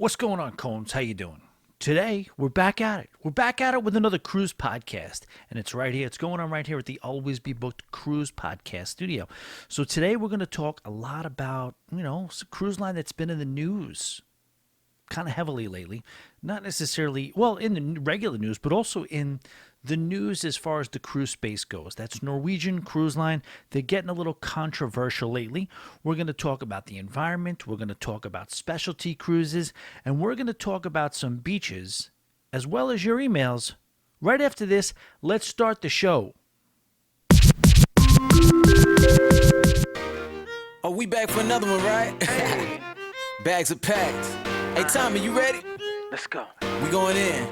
What's going on, Combs? How you doing? Today, we're back at it. We're back at it with another cruise podcast, and it's right here. It's going on right here at the Always Be Booked Cruise Podcast Studio. So today, we're going to talk a lot about, a cruise line that's been in the news kind of heavily lately. Not necessarily, well, in the regular news, but also in the news as far as the cruise space goes. That's Norwegian Cruise Line. They're getting a little controversial lately. We're going to talk about the environment. We're going to talk about specialty cruises. And we're going to talk about some beaches as well as your emails. Right after this, let's start the show. Oh, we back for another one, right? Bags are packed. Hey, Tommy, you ready? Let's go. We going in.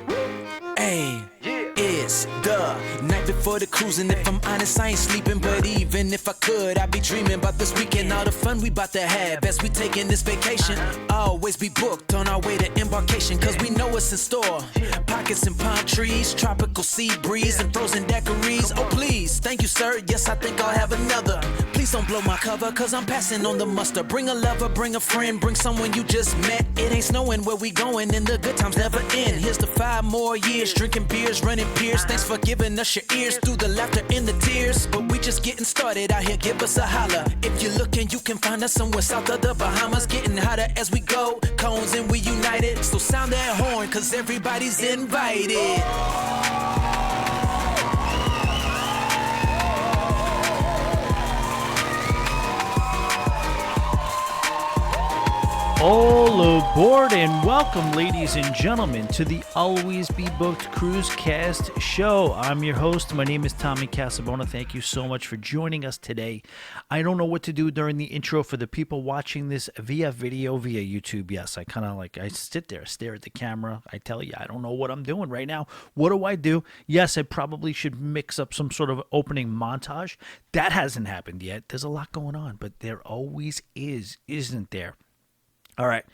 Hey, it's the night before the cruising. If I'm honest, I ain't sleeping, but even if I could, I'd be dreaming about this weekend. All the fun we about to have as we taking this vacation. Always be booked on our way to embarkation, cause we know what's in store. Pockets and palm trees, tropical sea breeze, and frozen daiquiris. Oh please, thank you sir, yes I think I'll have another. Please don't blow my cover, cause I'm passing on the muster. Bring a lover, bring a friend, bring someone you just met. It ain't snowing where we going, and the good times never end. Here's to 5 more years, drinking beers, running piers. Thanks for giving us your ears through the laughter and the tears. But we just getting started out here, give us a holler. If you're looking, you can find us somewhere south of the Bahamas. Getting hotter as we go, cones and we united. So sound that horn, cause everybody's invited. All aboard and welcome, ladies and gentlemen, to the Always Be Booked Cruise Cast show. I'm your host. My name is Tommy Casabona. Thank you so much for joining us today. I don't know what to do during the intro for the people watching this via video, via YouTube. Yes, I sit there, stare at the camera. I tell you, I don't know what I'm doing right now. What do I do? Yes, I probably should mix up some sort of opening montage. That hasn't happened yet. There's a lot going on, but there always is, isn't there? All right,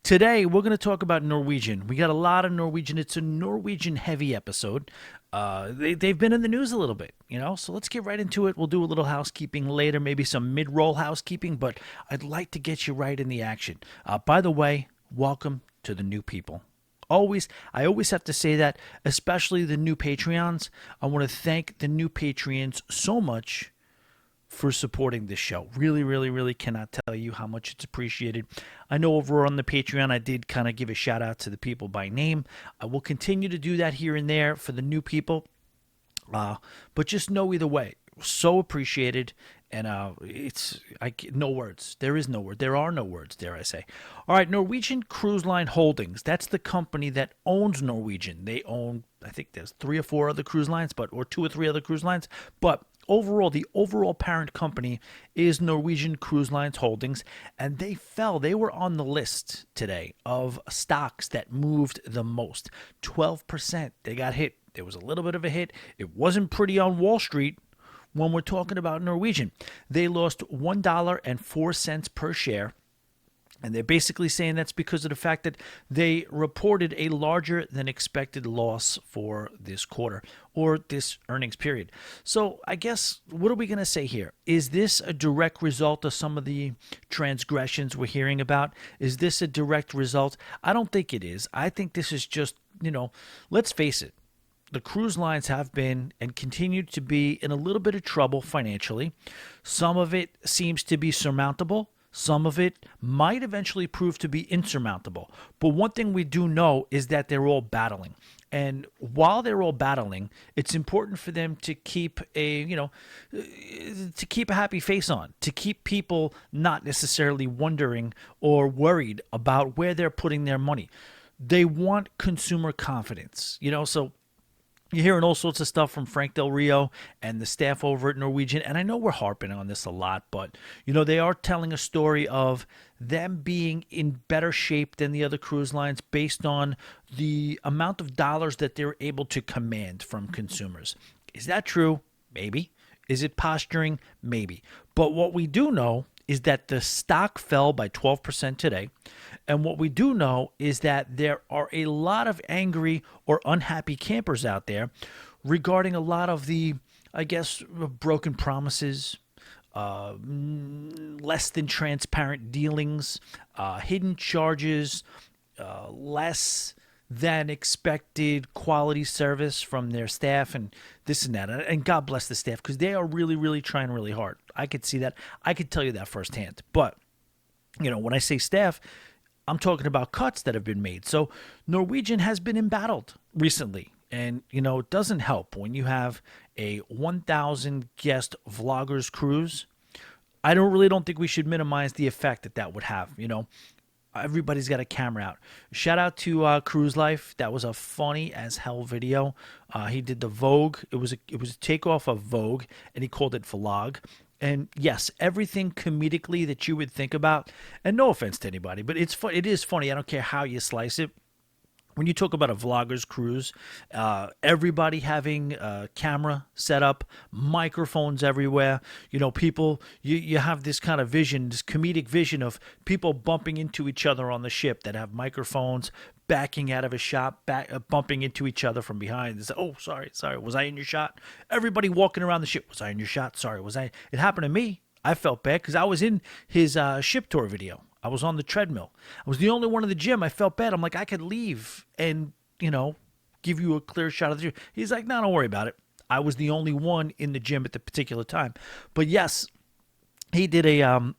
today we're going to talk about Norwegian. We got a lot of Norwegian. It's a Norwegian-heavy episode. They've been in the news a little bit, so let's get right into it. We'll do a little housekeeping later, maybe some mid-roll housekeeping, but I'd like to get you right in the action. By the way, welcome to the new people. I always have to say that, especially the new Patreons. I want to thank the new Patreons so much for supporting this show. Really, really, really cannot tell you how much it's appreciated. I know over on the Patreon, I did kind of give a shout out to the people by name. I will continue to do that here and there for the new people. But just know either way, so appreciated. And no words. There is no word. There are no words, dare I say. All right, Norwegian Cruise Line Holdings. That's the company that owns Norwegian. They own, I think there's 3 or 4 other cruise lines, or 2 or 3 other cruise lines. But overall, the overall parent company is Norwegian Cruise Lines Holdings, and they were on the list today of stocks that moved the most. 12%. They got hit. There was a little bit of a hit. It wasn't pretty on Wall Street when we're talking about Norwegian. They lost $1.04 per share. And they're basically saying that's because of the fact that they reported a larger than expected loss for this quarter or this earnings period. So I guess, what are we going to say here? Is this a direct result of some of the transgressions we're hearing about? Is this a direct result? I don't think it is. I think this is just, let's face it. The cruise lines have been and continue to be in a little bit of trouble financially. Some of it seems to be surmountable. Some of it might eventually prove to be insurmountable. But one thing we do know is that they're all battling. And while they're all battling, it's important for them to keep a happy face on, to keep people not necessarily wondering or worried about where they're putting their money. They want consumer confidence, so you're hearing all sorts of stuff from Frank Del Rio and the staff over at Norwegian. And I know we're harping on this a lot, but, they are telling a story of them being in better shape than the other cruise lines based on the amount of dollars that they're able to command from consumers. Is that true? Maybe. Is it posturing? Maybe. But what we do know is that the stock fell by 12% today. And what we do know is that there are a lot of angry or unhappy campers out there regarding a lot of the, broken promises, less than transparent dealings, hidden charges, less than expected quality service from their staff and this and that. And God bless the staff, because they are really, really trying really hard. I could see that. I could tell you that firsthand. But, when I say staff, I'm talking about cuts that have been made. So Norwegian has been embattled recently. And, it doesn't help when you have a 1,000 guest vloggers cruise. I don't think we should minimize the effect that would have. Everybody's got a camera out. Shout out to Cruise Life. That was a funny as hell video. He did the Vogue. It was a takeoff of Vogue, and he called it Vlog. And yes, everything comedically that you would think about. And no offense to anybody, but it is funny. I don't care how you slice it. When you talk about a vlogger's cruise, everybody having a camera set up, microphones everywhere, people, you have this kind of vision, this comedic vision of people bumping into each other on the ship that have microphones, backing out of a shot, bumping into each other from behind. It's, oh, sorry, was I in your shot? Everybody walking around the ship, was I in your shot? Sorry, was I? It happened to me. I felt bad because I was in his ship tour video. I was on the treadmill. I was the only one in the gym. I felt bad. I'm like, I could leave and, give you a clear shot of the gym. He's like, no, don't worry about it. I was the only one in the gym at the particular time. But yes, he did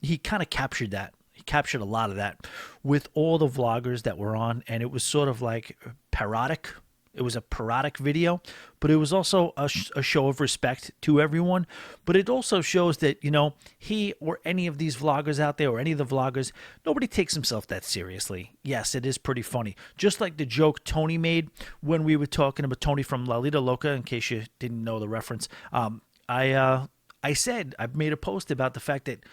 he kind of captured that. He captured a lot of that with all the vloggers that were on. And it was sort of like parodic. It was a parodic video, but it was also a show of respect to everyone. But it also shows that, he or any of these vloggers out there or any of the vloggers, nobody takes himself that seriously. Yes, it is pretty funny. Just like the joke Tony made when we were talking about Tony from La Lita Loca, in case you didn't know the reference. I said, I made a post about the fact that,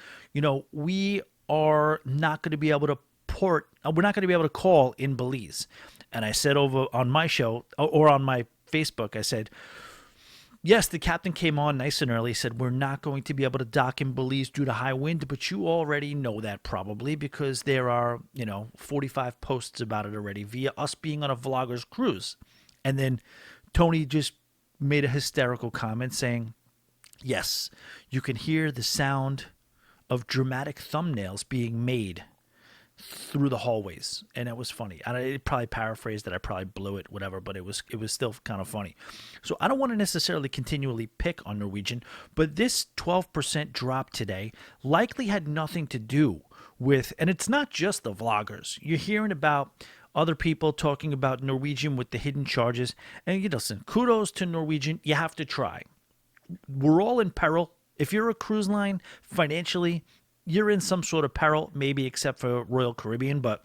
we are not going to be able to we're not going to be able to call in Belize. And I said over on my show or on my Facebook, I said, yes, the captain came on nice and early, said we're not going to be able to dock in Belize due to high wind, but you already know that probably because there are, 45 posts about it already via us being on a vlogger's cruise. And then Tony just made a hysterical comment saying, yes, you can hear the sound of dramatic thumbnails being made through the hallways, and it was funny. It probably paraphrased it. I probably blew it, whatever, but it was still kind of funny. So I don't want to necessarily continually pick on Norwegian, but this 12% drop today likely had nothing to do with, and it's not just the vloggers. You're hearing about other people talking about Norwegian with the hidden charges, and listen, kudos to Norwegian. You have to try. We're all in peril. If you're a cruise line financially, you're in some sort of peril, maybe except for Royal Caribbean, but,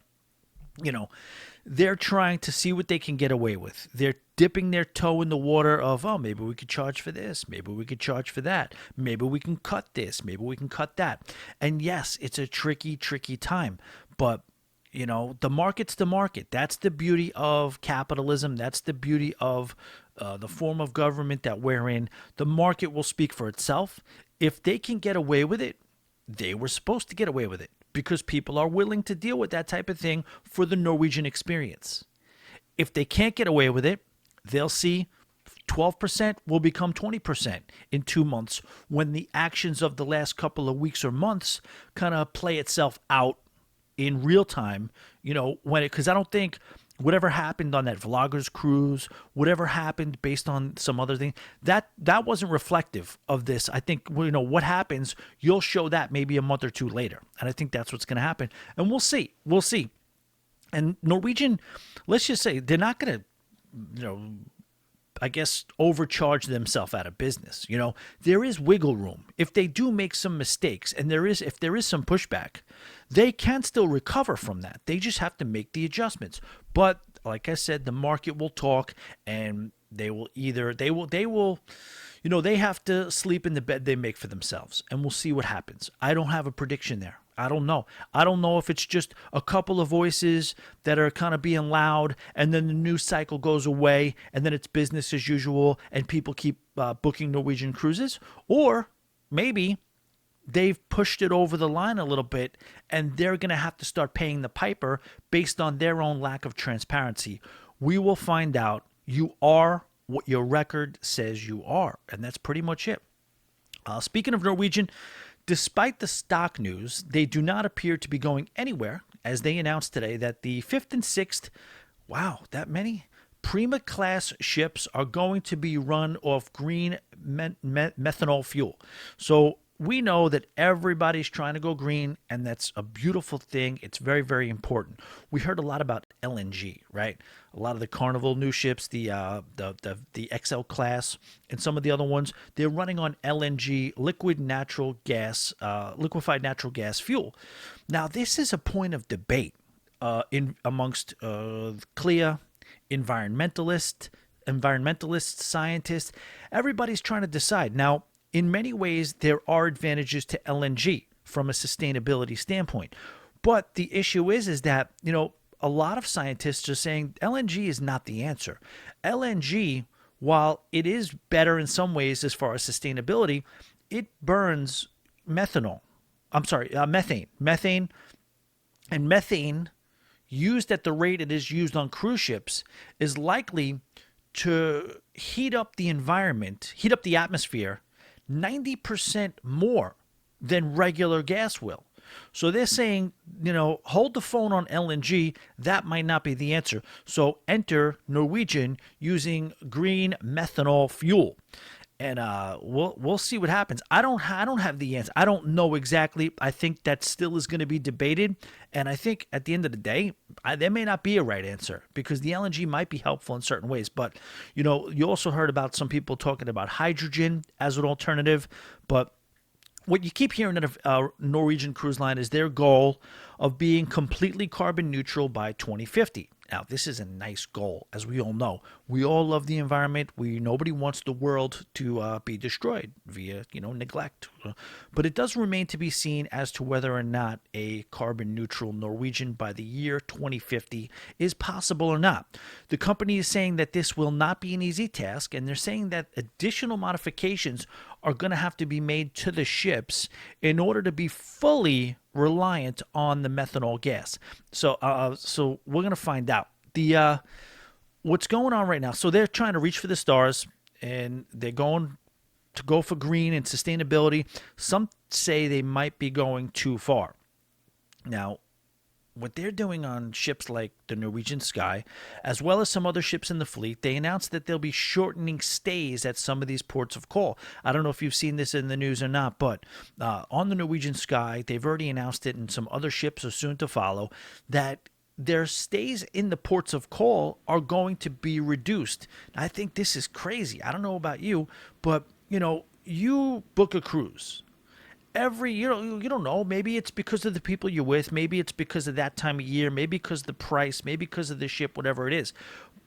they're trying to see what they can get away with. They're dipping their toe in the water of, oh, maybe we could charge for this. Maybe we could charge for that. Maybe we can cut this. Maybe we can cut that. And yes, it's a tricky, tricky time, but the market's the market. That's the beauty of capitalism. That's the beauty of the form of government that we're in. The market will speak for itself. If they can get away with it, they were supposed to get away with it because people are willing to deal with that type of thing for the Norwegian experience. If they can't get away with it, they'll see 12% will become 20% in 2 months when the actions of the last couple of weeks or months kind of play itself out in real time, because I don't think whatever happened on that vloggers cruise, whatever happened based on some other thing, that wasn't reflective of this. I think, what happens, you'll show that maybe a month or two later. And I think that's what's going to happen. And we'll see. And Norwegian, let's just say they're not going to, I guess, overcharge themselves out of business. There is wiggle room. If they do make some mistakes and if there is some pushback, they can still recover from that. They just have to make the adjustments. But like I said, the market will talk, and they have to sleep in the bed they make for themselves, and we'll see what happens. I don't have a prediction there. I don't know. I don't know if it's just a couple of voices that are kind of being loud, and then the news cycle goes away, and then it's business as usual, and people keep booking Norwegian cruises, or maybe they've pushed it over the line a little bit, and they're going to have to start paying the piper based on their own lack of transparency. We will find out. You are what your record says you are, and that's pretty much it. Speaking of Norwegian, despite the stock news, they do not appear to be going anywhere as they announced today that the fifth and sixth, wow, that many Prima class ships are going to be run off green methanol fuel. So we know that everybody's trying to go green, and that's a beautiful thing. It's very, very important. We heard a lot about LNG, right? A lot of the Carnival new ships, the XL class, and some of the other ones, they're running on LNG, liquefied natural gas fuel. Now, this is a point of debate in amongst CLIA, environmentalists, scientists. Everybody's trying to decide. Now, in many ways, there are advantages to LNG from a sustainability standpoint. But the issue is that, a lot of scientists are saying LNG is not the answer. LNG, while it is better in some ways as far as sustainability, it burns methane. Methane, and methane used at the rate it is used on cruise ships is likely to heat up the environment, heat up the atmosphere 90% more than regular gas will. So they're saying, hold the phone on LNG. That might not be the answer. So enter Norwegian using green methanol fuel. And we'll see what happens. I don't have the answer. I don't know exactly. I think that still is going to be debated. And I think at the end of the day, there may not be a right answer because the LNG might be helpful in certain ways. But, you also heard about some people talking about hydrogen as an alternative. But what you keep hearing at a Norwegian Cruise Line is their goal of being completely carbon neutral by 2050. Now, this is a nice goal, as we all know. We all love the environment. Nobody wants the world to be destroyed via, neglect. But it does remain to be seen as to whether or not a carbon neutral Norwegian by the year 2050 is possible or not. The company is saying that this will not be an easy task, and they're saying that additional modifications are going to have to be made to the ships in order to be fully reliant on the methanol gas. So we're going to find out what's going on right now. So they're trying to reach for the stars, and they're going to go for green and sustainability. Some say they might be going too far. Now, what they're doing on ships like the Norwegian Sky, as well as some other ships in the fleet, they announced that they'll be shortening stays at some of these ports of call. I don't know if you've seen this in the news or not, but on the Norwegian Sky, they've already announced it, and some other ships are soon to follow, that their stays in the ports of call are going to be reduced. I think this is crazy. I don't know about you, but, you book a cruise. You don't know, maybe it's because of the people you're with, maybe it's because of that time of year, maybe because of the price, maybe because of the ship, whatever it is.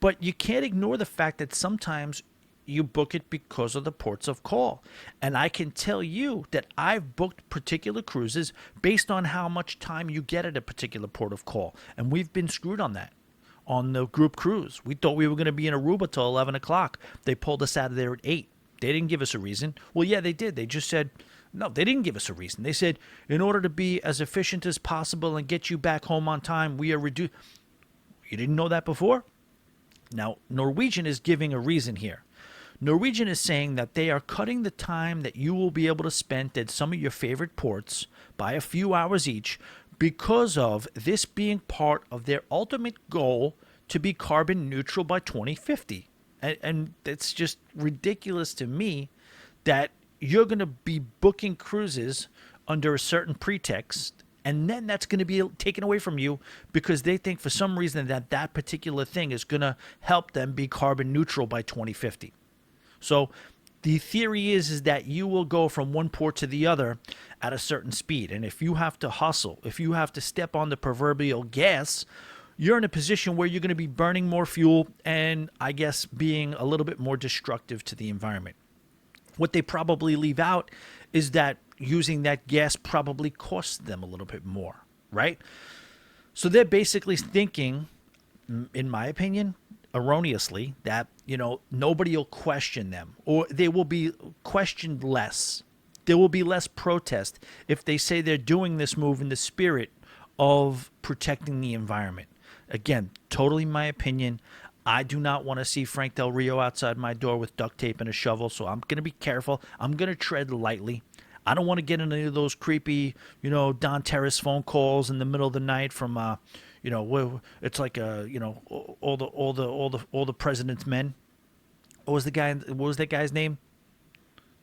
But you can't ignore the fact that sometimes you book it because of the ports of call. And I can tell you that I've booked particular cruises based on how much time you get at a particular port of call. And we've been screwed on that. On the group cruise, we thought we were going to be in Aruba till 11 o'clock. They pulled us out of there at 8. They didn't give us a reason. Well, yeah, they did. They just said, no, they didn't give us a reason. They said, in order to be as efficient as possible and get you back home on time, we are reduced. You didn't know that before? Now, Norwegian is giving a reason here. Norwegian is saying that they are cutting the time that you will be able to spend at some of your favorite ports by a few hours each because of this being part of their ultimate goal to be carbon neutral by 2050. And it's just ridiculous to me that you're going to be booking cruises under a certain pretext, and then that's going to be taken away from you because they think for some reason that particular thing is going to help them be carbon neutral by 2050. So the theory is that you will go from one port to the other at a certain speed. And if you have to hustle, if you have to step on the proverbial gas, you're in a position where you're going to be burning more fuel and, I guess, being a little bit more destructive to the environment. What they probably leave out is that using that gas probably costs them a little bit more, right? So they're basically thinking, in my opinion, erroneously, that, nobody will question them, or they will be questioned less. There will be less protest if they say they're doing this move in the spirit of protecting the environment. Again, totally my opinion. I do not want to see Frank Del Rio outside my door with duct tape and a shovel, so I'm going to be careful. I'm going to tread lightly. I don't want to get into any of those creepy, Don Terrace phone calls in the middle of the night from, it's like all the president's men. What was that guy's name?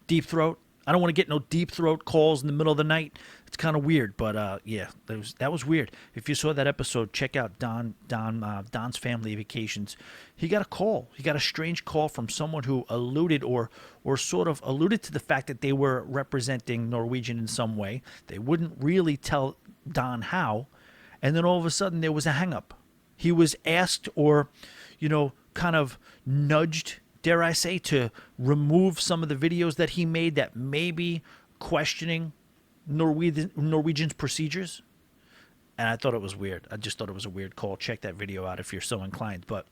Deep Throat. I don't want to get no deep throat calls in the middle of the night. It's kind of weird, but yeah, that was weird. If you saw that episode, check out Don's Family Vacations. He got a call. He got a strange call from someone who alluded or sort of alluded to the fact that they were representing Norwegian in some way. They wouldn't really tell Don how, and then all of a sudden there was a hang-up. He was asked or, kind of nudged, dare I say, to remove some of the videos that he made that may be questioning Norwegian's procedures. And I thought it was weird. I just thought it was a weird call. Check that video out if you're so inclined. But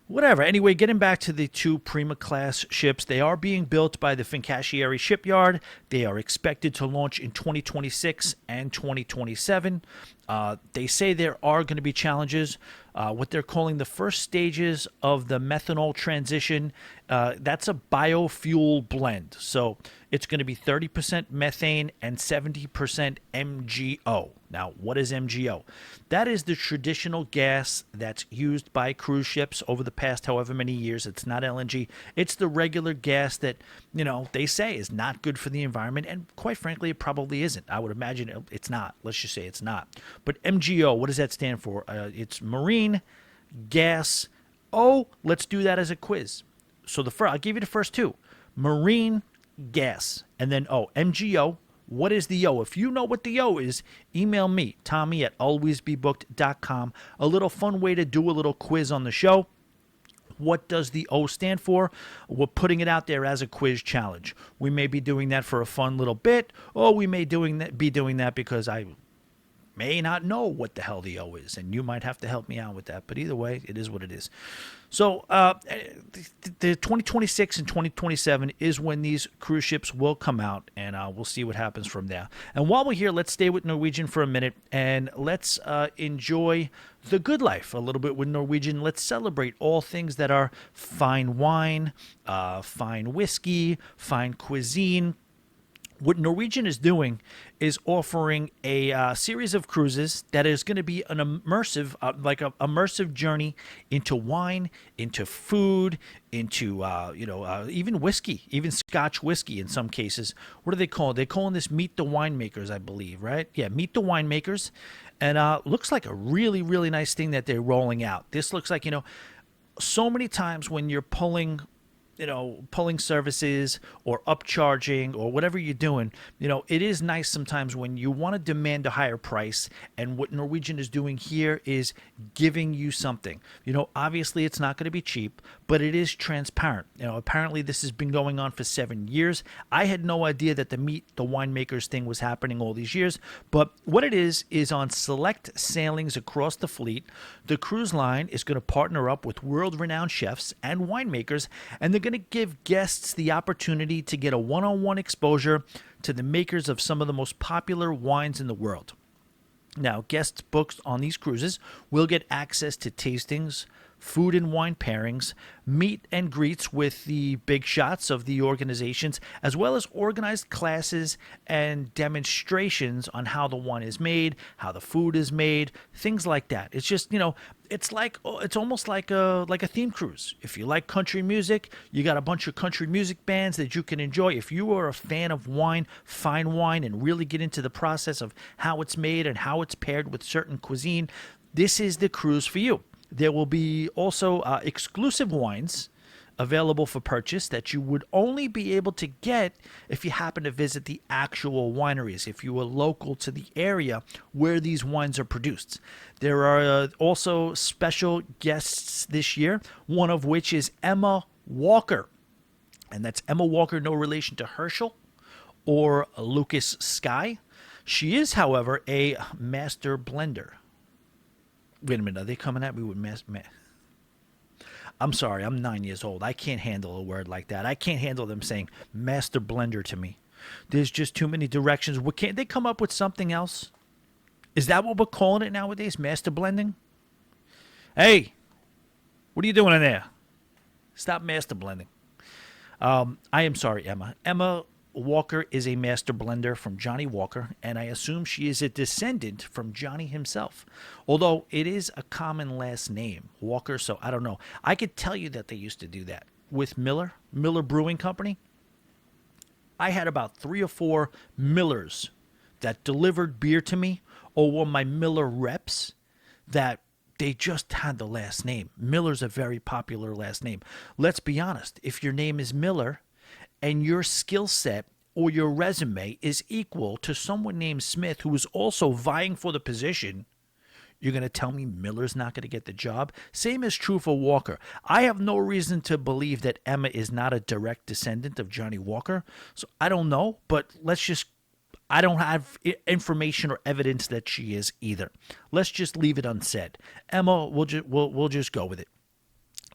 whatever. Anyway, getting back to the two Prima-class ships, they are being built by the Fincantieri shipyard. They are expected to launch in 2026 and 2027. They say there are going to be challenges. What they're calling the first stages of the methanol transition. That's a biofuel blend. So it's going to be 30% methane and 70% MGO. Now, what is MGO? That is the traditional gas that's used by cruise ships over the past however many years. It's not LNG. It's the regular gas that, they say is not good for the environment. And quite frankly, it probably isn't. I would imagine it's not. Let's just say it's not. But MGO, what does that stand for? It's marine gas. Oh, let's do that as a quiz. So I'll give you the first two. Marine gas. And then MGO. What is the O? If you know what the O is, email me, Tommy at alwaysbebooked.com. A little fun way to do a little quiz on the show. What does the O stand for? We're putting it out there as a quiz challenge. We may be doing that for a fun little bit, or we may be doing that because I may not know what the hell the O is, and you might have to help me out with that. But either way, it is what it is. So the 2026 and 2027 is when these cruise ships will come out, and we'll see what happens from there. And while we're here, let's stay with Norwegian for a minute, and let's enjoy the good life a little bit with Norwegian. Let's celebrate all things that are fine wine, fine whiskey, fine cuisine. What Norwegian is doing is offering a series of cruises that is going to be an immersive, immersive journey into wine, into food, into even whiskey, even Scotch whiskey in some cases. What do they call it? They're calling this Meet the Winemakers, I believe, right? Yeah, Meet the Winemakers, and looks like a really, really nice thing that they're rolling out. This looks like so many times when you're pulling services or upcharging or whatever you're doing, it is nice sometimes when you want to demand a higher price. And what Norwegian is doing here is giving you something. Obviously it's not going to be cheap, but it is transparent. Apparently this has been going on for 7 years. I had no idea that the Meet the Winemakers thing was happening all these years. But what it is on select sailings across the fleet, the cruise line is going to partner up with world-renowned chefs and winemakers, and they're going to give guests the opportunity to get a one-on-one exposure to the makers of some of the most popular wines in the world. Now, guests booked on these cruises will get access to tastings, food and wine pairings, meet and greets with the big shots of the organizations, as well as organized classes and demonstrations on how the wine is made, how the food is made, things like that. It's just, it's almost like a theme cruise. If you like country music, you got a bunch of country music bands that you can enjoy. If you are a fan of wine, fine wine, and really get into the process of how it's made and how it's paired with certain cuisine, this is the cruise for you. There will be also exclusive wines available for purchase that you would only be able to get if you happen to visit the actual wineries, if you were local to the area where these wines are produced. There are also special guests this year, one of which is Emma Walker. And that's Emma Walker, no relation to Herschel or Lucas Sky. She is, however, a master blender. Wait a minute, are they coming at me with I'm sorry, I'm 9 years old. I can't handle a word like that. I can't handle them saying master blender to me. There's just too many directions. Can't they come up with something else? Is that what we're calling it nowadays, master blending? Hey, what are you doing in there? Stop master blending. I am sorry, Emma. Emma Walker is a master blender from Johnny Walker, and I assume she is a descendant from Johnny himself. Although it is a common last name, Walker, so I don't know. I could tell you that they used to do that with Miller Brewing Company. I had about 3 or 4 Millers that delivered beer to me, or were my Miller reps, that they just had the last name. Miller's a very popular last name. Let's be honest. If your name is Miller and your skill set or your resume is equal to someone named Smith who is also vying for the position, you're going to tell me Miller's not going to get the job? Same is true for Walker. I have no reason to believe that Emma is not a direct descendant of Johnny Walker. So I don't know, but I don't have information or evidence that she is either. Let's just leave it unsaid. Emma, we'll just go with it.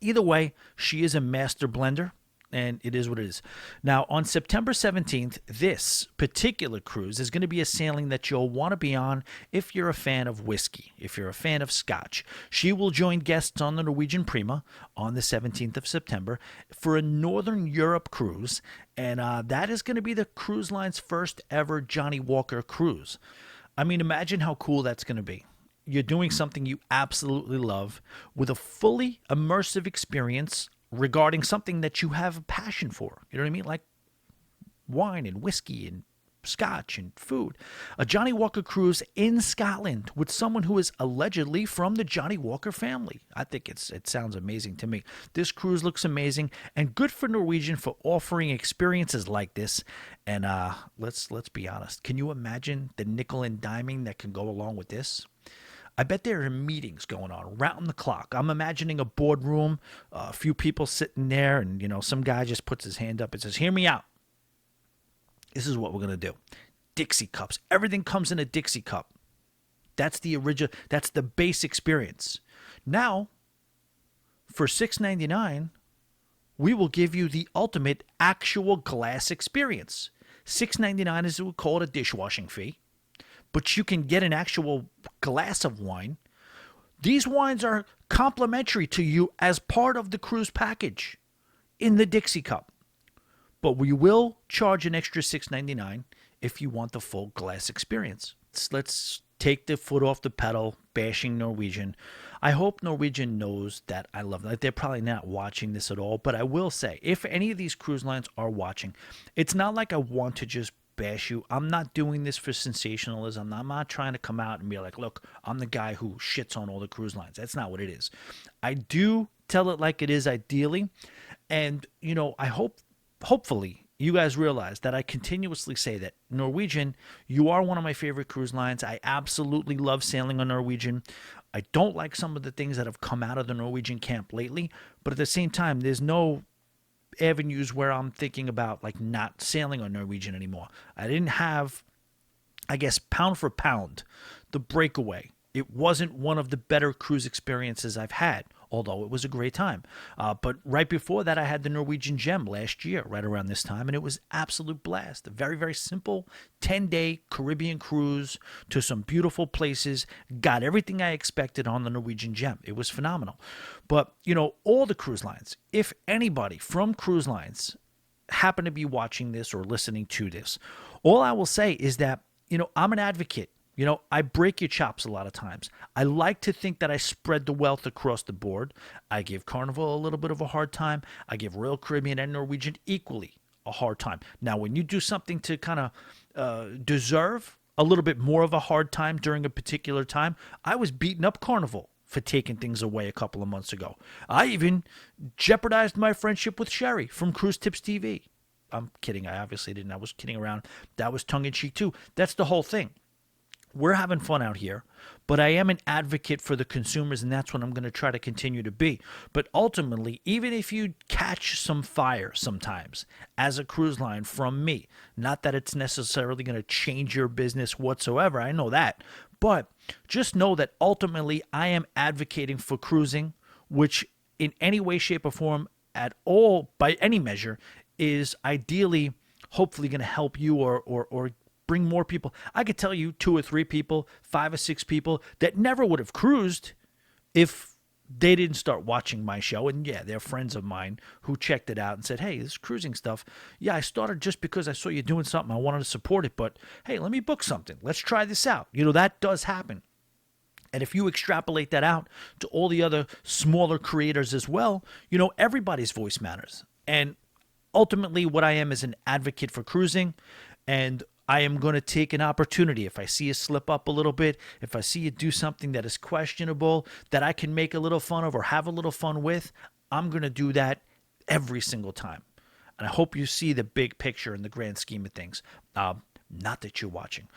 Either way, she is a master blender, and it is what it is. Now, on September 17th, this particular cruise is going to be a sailing that you'll want to be on if you're a fan of whiskey, if you're a fan of scotch. She will join guests on the Norwegian Prima on the 17th of September for a Northern Europe cruise, and that is going to be the cruise line's first ever Johnny Walker cruise. I mean, imagine how cool that's going to be. You're doing something you absolutely love with a fully immersive experience regarding something that you have a passion for. You know what I mean? Like wine and whiskey and scotch and food. A Johnny Walker cruise in Scotland with someone who is allegedly from the Johnny Walker family. I think it sounds amazing to me. This cruise looks amazing, and good for Norwegian for offering experiences like this. And let's be honest. Can you imagine the nickel and diming that can go along with this? I bet there are meetings going on round the clock. I'm imagining a boardroom, a few people sitting there, and some guy just puts his hand up and says, "Hear me out. This is what we're gonna do. Dixie cups. Everything comes in a Dixie cup. That's the original. That's the base experience. Now, for $6.99, we will give you the ultimate actual glass experience. $6.99 is what we call it a dishwashing fee. But you can get an actual glass of wine. These wines are complimentary to you as part of the cruise package in the Dixie cup. But we will charge an extra $6.99 if you want the full glass experience. Let's take the foot off the pedal, bashing Norwegian. I hope Norwegian knows that I love them. They're probably not watching this at all, but I will say, if any of these cruise lines are watching, it's not like I want to just bash you. I'm not doing this for sensationalism. I'm not trying to come out and be like, look, I'm the guy who shits on all the cruise lines. That's not what it is. I do tell it like it is ideally. And, I hopefully you guys realize that I continuously say that Norwegian, you are one of my favorite cruise lines. I absolutely love sailing on Norwegian. I don't like some of the things that have come out of the Norwegian camp lately, but at the same time, there's no avenues where I'm thinking about like not sailing on Norwegian anymore. I didn't have, I guess, pound for pound, the Breakaway. It wasn't one of the better cruise experiences I've had, although it was a great time. But right before that, I had the Norwegian Gem last year, right around this time, and it was absolute blast. A very, very simple 10-day Caribbean cruise to some beautiful places. Got everything I expected on the Norwegian Gem. It was phenomenal. But, all the cruise lines, if anybody from cruise lines happen to be watching this or listening to this, all I will say is that, I'm an advocate. I break your chops a lot of times. I like to think that I spread the wealth across the board. I give Carnival a little bit of a hard time. I give Royal Caribbean and Norwegian equally a hard time. Now, when you do something to kind of deserve a little bit more of a hard time during a particular time, I was beating up Carnival for taking things away a couple of months ago. I even jeopardized my friendship with Sherry from Cruise Tips TV. I'm kidding. I obviously didn't. I was kidding around. That was tongue-in-cheek too. That's the whole thing. We're having fun out here, but I am an advocate for the consumers, and that's what I'm going to try to continue to be. But ultimately, even if you catch some fire sometimes as a cruise line from me, not that it's necessarily going to change your business whatsoever, I know that, but just know that ultimately I am advocating for cruising, which in any way, shape, or form at all, by any measure, is ideally, hopefully going to help you or bring more people. I could tell you 2 or 3 people, 5 or 6 people that never would have cruised if they didn't start watching my show. And yeah, they're friends of mine who checked it out and said, hey, this cruising stuff, yeah, I started just because I saw you doing something. I wanted to support it, but hey, let me book something. Let's try this out. That does happen. And if you extrapolate that out to all the other smaller creators as well, everybody's voice matters. And ultimately, what I am is an advocate for cruising, and I am going to take an opportunity. If I see you slip up a little bit, if I see you do something that is questionable, that I can make a little fun of or have a little fun with, I'm going to do that every single time. And I hope you see the big picture in the grand scheme of things. Not that you're watching.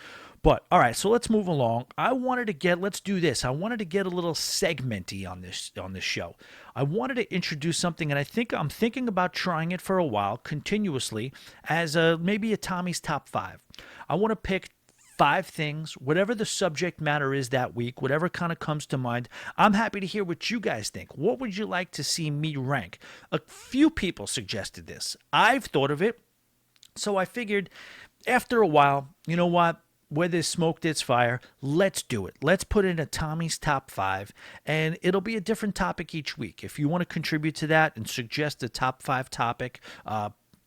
But, all right, so let's move along. Let's do this. I wanted to get a little segmenty on this show. I wanted to introduce something, and I'm thinking about trying it for a while, continuously, as maybe a Tommy's Top 5. I want to pick 5 things, whatever the subject matter is that week, whatever kind of comes to mind. I'm happy to hear what you guys think. What would you like to see me rank? A few people suggested this. I've thought of it, so I figured after a while, you know what? Where there's smoke, there's fire. Let's do it. Let's put in a Tommy's Top 5, and it'll be a different topic each week. If you want to contribute to that and suggest a top 5 topic,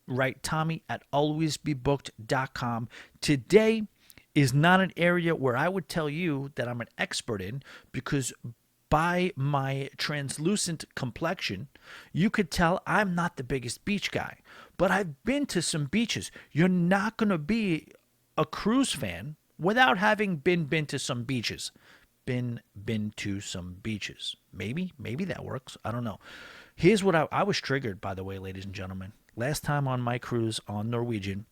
write Tommy at alwaysbebooked.com. Today is not an area where I would tell you that I'm an expert in, because by my translucent complexion, you could tell I'm not the biggest beach guy. But I've been to some beaches. You're not going to be a cruise fan without having been to some beaches. Been to some beaches. Maybe that works. I don't know. Here's what I was triggered, by the way, ladies and gentlemen. Last time on my cruise on Norwegian,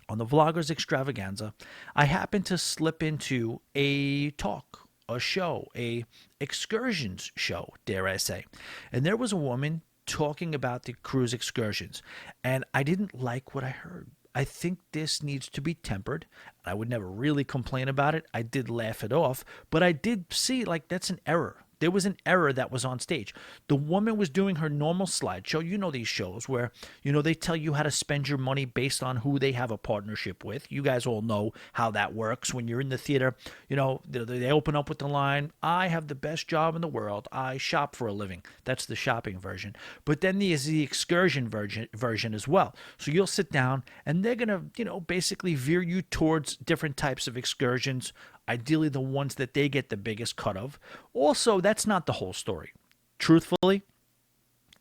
on the Vloggers Extravaganza, I happened to slip into a talk, a show, a excursions show, dare I say. And there was a woman talking about the cruise excursions, and I didn't like what I heard. I think this needs to be tempered. I would never really complain about it. I did laugh it off, but I did see that's an error. There was an error that was on stage. The woman was doing her normal slideshow. You know these shows where, they tell you how to spend your money based on who they have a partnership with. You guys all know how that works. When you're in the theater, they open up with the line, I have the best job in the world. I shop for a living. That's the shopping version. But then there's the excursion version as well. So you'll sit down and they're going to, basically veer you towards different types of excursions. Ideally, the ones that they get the biggest cut of. Also, that's not the whole story. Truthfully,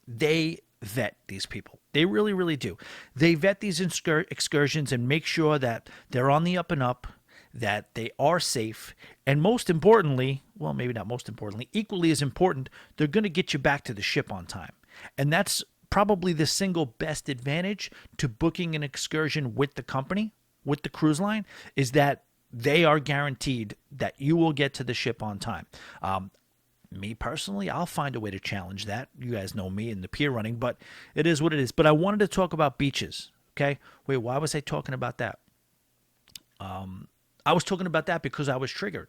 they vet these people. They really, really do. They vet these excursions and make sure that they're on the up and up, that they are safe, and most importantly, well, maybe not most importantly, equally as important, they're going to get you back to the ship on time. And that's probably the single best advantage to booking an excursion with the company, with the cruise line, is that they are guaranteed that you will get to the ship on time. Me personally, I'll find a way to challenge that. You guys know me and the pier running, but it is what it is. But I wanted to talk about beaches, okay? Wait, why was I talking about that? I was talking about that because I was triggered.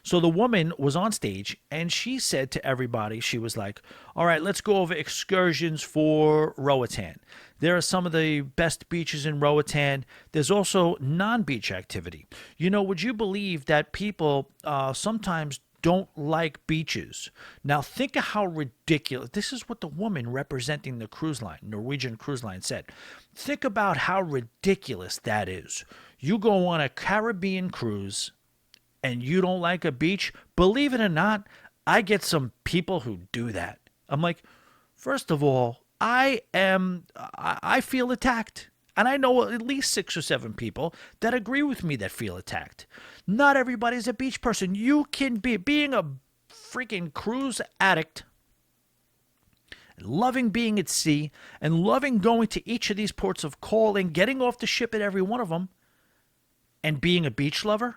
So the woman was on stage and she said to everybody, she was like, all right, let's go over excursions for Roatan. There are some of the best beaches in Roatan. There's also non-beach activity. Would you believe that people sometimes don't like beaches? Now think of how ridiculous. This is what the woman representing the cruise line, Norwegian Cruise Line, said. Think about how ridiculous that is. You go on a Caribbean cruise and you don't like a beach? Believe it or not, I get some people who do that. I'm like, first of all, I feel attacked. And I know at least 6 or 7 people that agree with me that feel attacked. Not everybody's a beach person. You can being a freaking cruise addict, loving being at sea, and loving going to each of these ports of call and getting off the ship at every one of them, and being a beach lover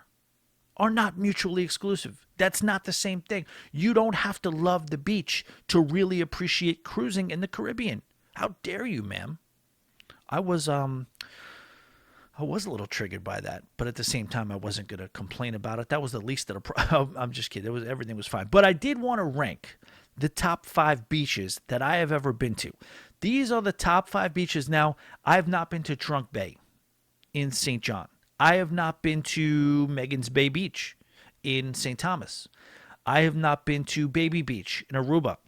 are not mutually exclusive. That's not the same thing. You don't have to love the beach to really appreciate cruising in the Caribbean. How dare you, ma'am? I was a little triggered by that, but at the same time, I wasn't going to complain about it. That was the least of the I'm just kidding. Everything was fine. But I did want to rank the top 5 beaches that I have ever been to. These are the top 5 beaches. Now, I have not been to Trunk Bay in St. John. I have not been to Megan's Bay Beach in St. Thomas. I have not been to Baby Beach in Aruba.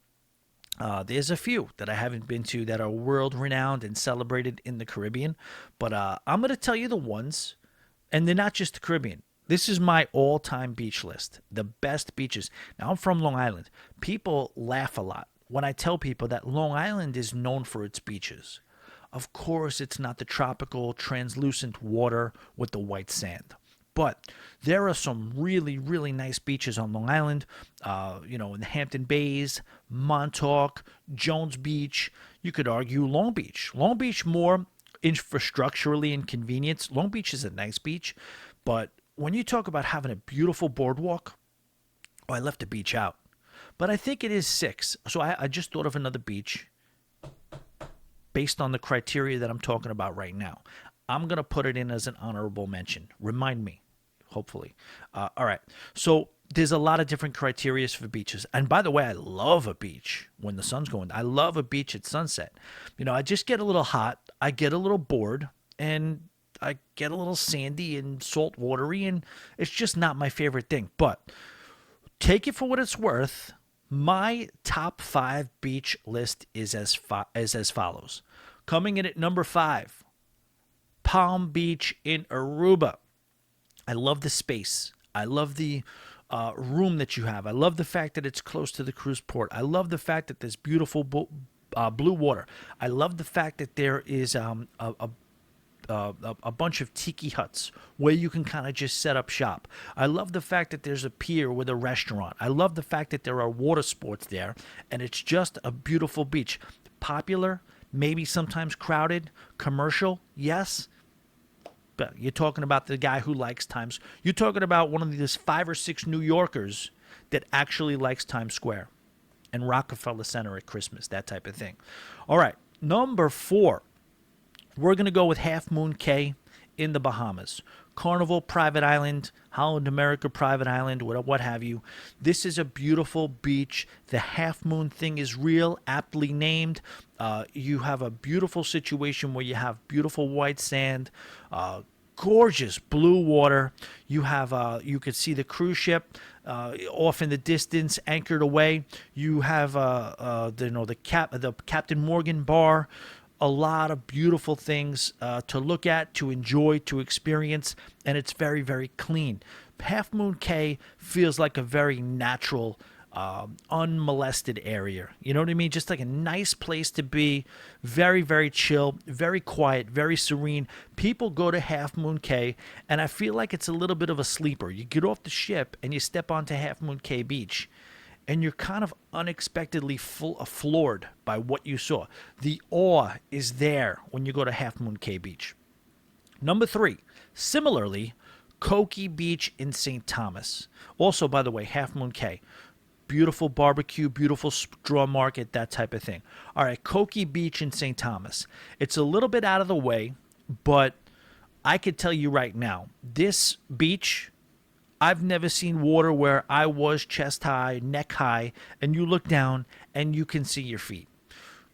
There's a few that I haven't been to that are world renowned and celebrated in the Caribbean, but I'm going to tell you the ones, and they're not just the Caribbean. This is my all time beach list, the best beaches. Now, I'm from Long Island. People laugh a lot when I tell people that Long Island is known for its beaches. Of course, it's not the tropical, translucent water with the white sand. But there are some really, really nice beaches on Long Island, in the Hampton Bays, Montauk, Jones Beach. You could argue Long Beach. Long Beach more infrastructurally and convenience. Long Beach is a nice beach, but when you talk about having a beautiful boardwalk, I left the beach out. But I think it is 6. So I just thought of another beach based on the criteria that I'm talking about right now. I'm going to put it in as an honorable mention. Remind me, hopefully. All right. So there's a lot of different criteria for beaches. And by the way, I love a beach when the sun's going. I love a beach at sunset. I just get a little hot. I get a little bored. And I get a little sandy and salt watery. And it's just not my favorite thing. But take it for what it's worth. My top 5 beach list is as follows. Coming in at number 5, Palm Beach in Aruba. I love the space. I love the room that you have. I love the fact that it's close to the cruise port. I love the fact that there's beautiful blue water. I love the fact that there is a bunch of tiki huts where you can kind of just set up shop. I love the fact that there's a pier with a restaurant. I love the fact that there are water sports there, and it's just a beautiful beach. Popular, maybe sometimes crowded, commercial, yes. But you're talking about the guy who likes Times. You're talking about one of these 5 or 6 New Yorkers that actually likes Times Square and Rockefeller Center at Christmas, that type of thing. All right, number 4. We're going to go with Half Moon Cay in the Bahamas. Carnival Private Island, Holland America Private Island, what have you. This is a beautiful beach. The Half Moon thing is real, aptly named. You have a beautiful situation where you have beautiful white sand, gorgeous blue water. You have you could see the cruise ship off in the distance, anchored away. You have the Captain Morgan bar. A lot of beautiful things to look at, to enjoy, to experience, and it's very, very clean. Half Moon Cay feels like a very natural, unmolested area. You know what I mean? Just like a nice place to be, very, very chill, very quiet, very serene. People go to Half Moon Cay, and I feel like it's a little bit of a sleeper. You get off the ship and you step onto Half Moon Cay Beach, and you're kind of unexpectedly floored by what you saw. The awe is there when you go to Half Moon Cay Beach. Number 3, similarly, Coki Beach in St. Thomas. Also, by the way, Half Moon Cay. Beautiful barbecue, beautiful straw market, that type of thing. All right, Coki Beach in St. Thomas. It's a little bit out of the way, but I could tell you right now, this beach, I've never seen water where I was chest high, neck high, and you look down and you can see your feet.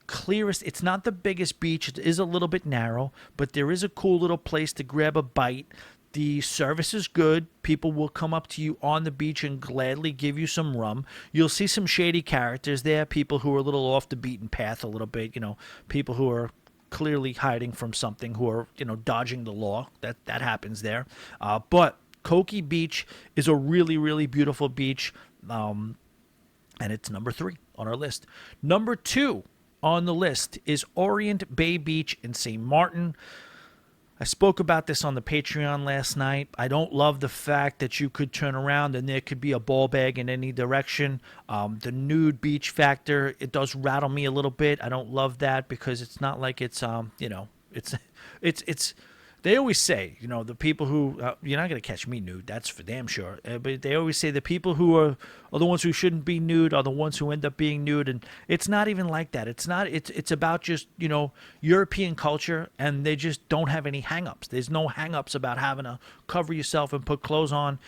Clearest, it's not the biggest beach. It is a little bit narrow, but there is a cool little place to grab a bite. The service is good. People will come up to you on the beach and gladly give you some rum. You'll see some shady characters there, people who are a little off the beaten path a little bit, people who are clearly hiding from something, who are, dodging the law. That happens there. But Coki Beach is a really, really beautiful beach, and it's number 3 on our list. Number 2 on the list is Orient Bay Beach in St. Martin. I spoke about this on the Patreon last night. I don't love the fact that you could turn around and there could be a ball bag in any direction. The nude beach factor, it does rattle me a little bit. I don't love that because it's not like it's they always say, the people who, you're not going to catch me nude, that's for damn sure. But they always say the people who are the ones who shouldn't be nude are the ones who end up being nude. And it's not even like that. It's about just, European culture, and they just don't have any hang-ups. There's no hang-ups about having to cover yourself and put clothes on.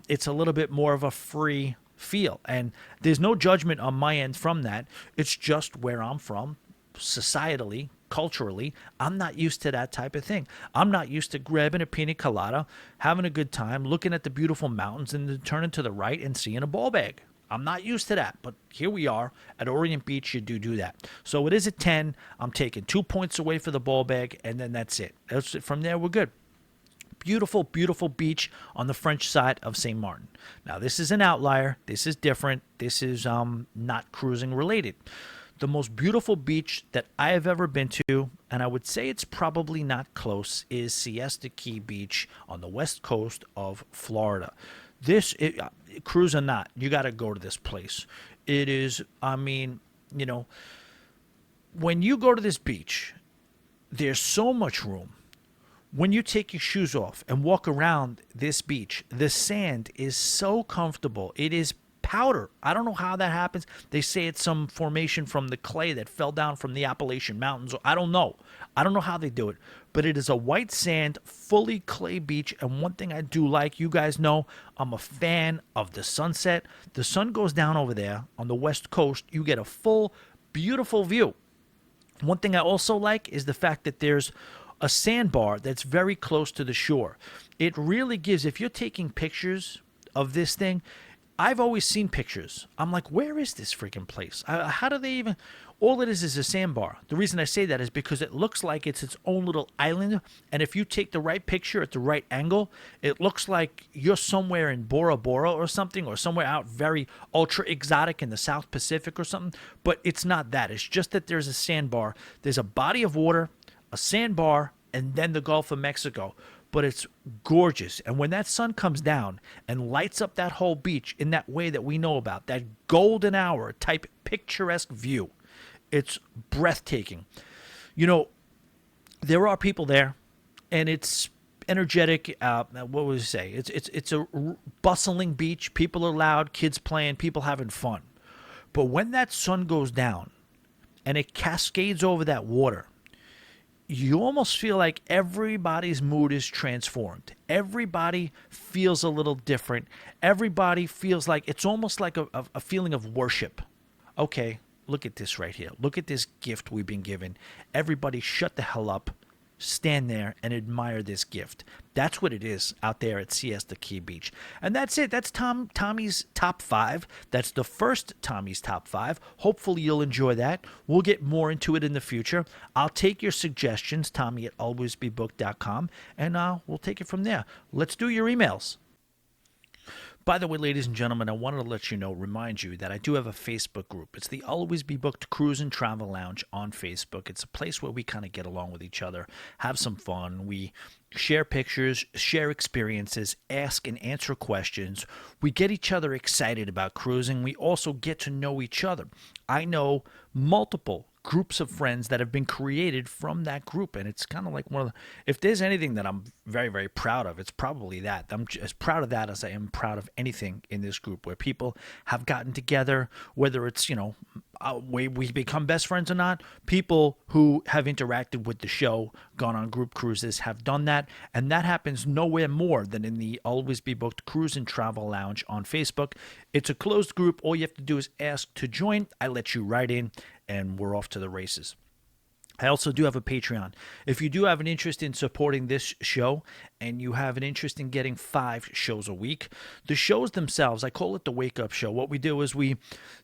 It's a little bit more of a free feel. And there's no judgment on my end from that. It's just where I'm from, societally, culturally. I'm not used to that type of thing. I'm not used to grabbing a pina colada, having a good time, looking at the beautiful mountains, and then turning to the right and seeing a ball bag. I'm not used to that, but here we are at Orient Beach. You do that. So it is a 10. I'm taking 2 points away for the ball bag, and then that's it. From there, we're good. Beautiful, beautiful beach on the French side of St. Martin. Now, this is an outlier. This is different. This is not cruising related. The most beautiful beach that I have ever been to, and I would say it's probably not close, is Siesta Key Beach on the west coast of Florida. Cruise or not, you got to go to this place. It is, when you go to this beach, there's so much room. When you take your shoes off and walk around this beach, the sand is so comfortable. It is powder. I don't know how that happens. They say it's some formation from the clay that fell down from the Appalachian Mountains. I don't know. I don't know how they do it. But it is a white sand, fully clay beach. And one thing I do like, you guys know, I'm a fan of the sunset. The sun goes down over there on the west coast. You get a full, beautiful view. One thing I also like is the fact that there's a sandbar that's very close to the shore. It really gives, if you're taking pictures of this thing, I've always seen pictures. I'm like, where is this freaking place? How do they even, all it is a sandbar. The reason I say that is because it looks like it's its own little island, and if you take the right picture at the right angle, it looks like you're somewhere in Bora Bora or something, or somewhere out very ultra exotic in the South Pacific or something, but it's not that. It's just that there's a sandbar. There's a body of water, a sandbar, and then the Gulf of Mexico. But it's gorgeous. And when that sun comes down and lights up that whole beach in that way that we know about, that golden hour type picturesque view, it's breathtaking. There are people there, and it's energetic. What would you say? It's a bustling beach. People are loud, kids playing, people having fun. But when that sun goes down and it cascades over that water, you almost feel like everybody's mood is transformed. Everybody feels a little different. Everybody feels like it's almost like a feeling of worship. Okay, look at this right here. Look at this gift we've been given. Everybody shut the hell up. Stand there and admire this gift. That's what it is out there at Siesta Key Beach. And that's it. That's Tommy's top 5. That's the first Tommy's top 5. Hopefully you'll enjoy that. We'll get more into it in the future. I'll take your suggestions, Tommy@alwaysbebooked.com, and we'll take it from there. Let's do your emails. By the way, ladies and gentlemen, I wanted to let you know, remind you that I do have a Facebook group. It's the Always Be Booked Cruise and Travel Lounge on Facebook. It's a place where we kind of get along with each other, have some fun. We share pictures, share experiences, ask and answer questions. We get each other excited about cruising. We also get to know each other. I know multiple groups of friends that have been created from that group, and it's kind of like if there's anything that I'm very, very proud of, it's probably that. I'm as proud of that as I am proud of anything in this group, where people have gotten together, whether it's we become best friends or not. People who have interacted with the show, gone on group cruises, have done that, and that happens nowhere more than in the Always Be Booked Cruise and Travel Lounge on Facebook. It's a closed group. All you have to do is ask to join. I let you right in, and we're off to the races. I also do have a Patreon. If you do have an interest in supporting this show and you have an interest in getting 5 shows a week, the shows themselves, I call it the Wake Up Show. What we do is we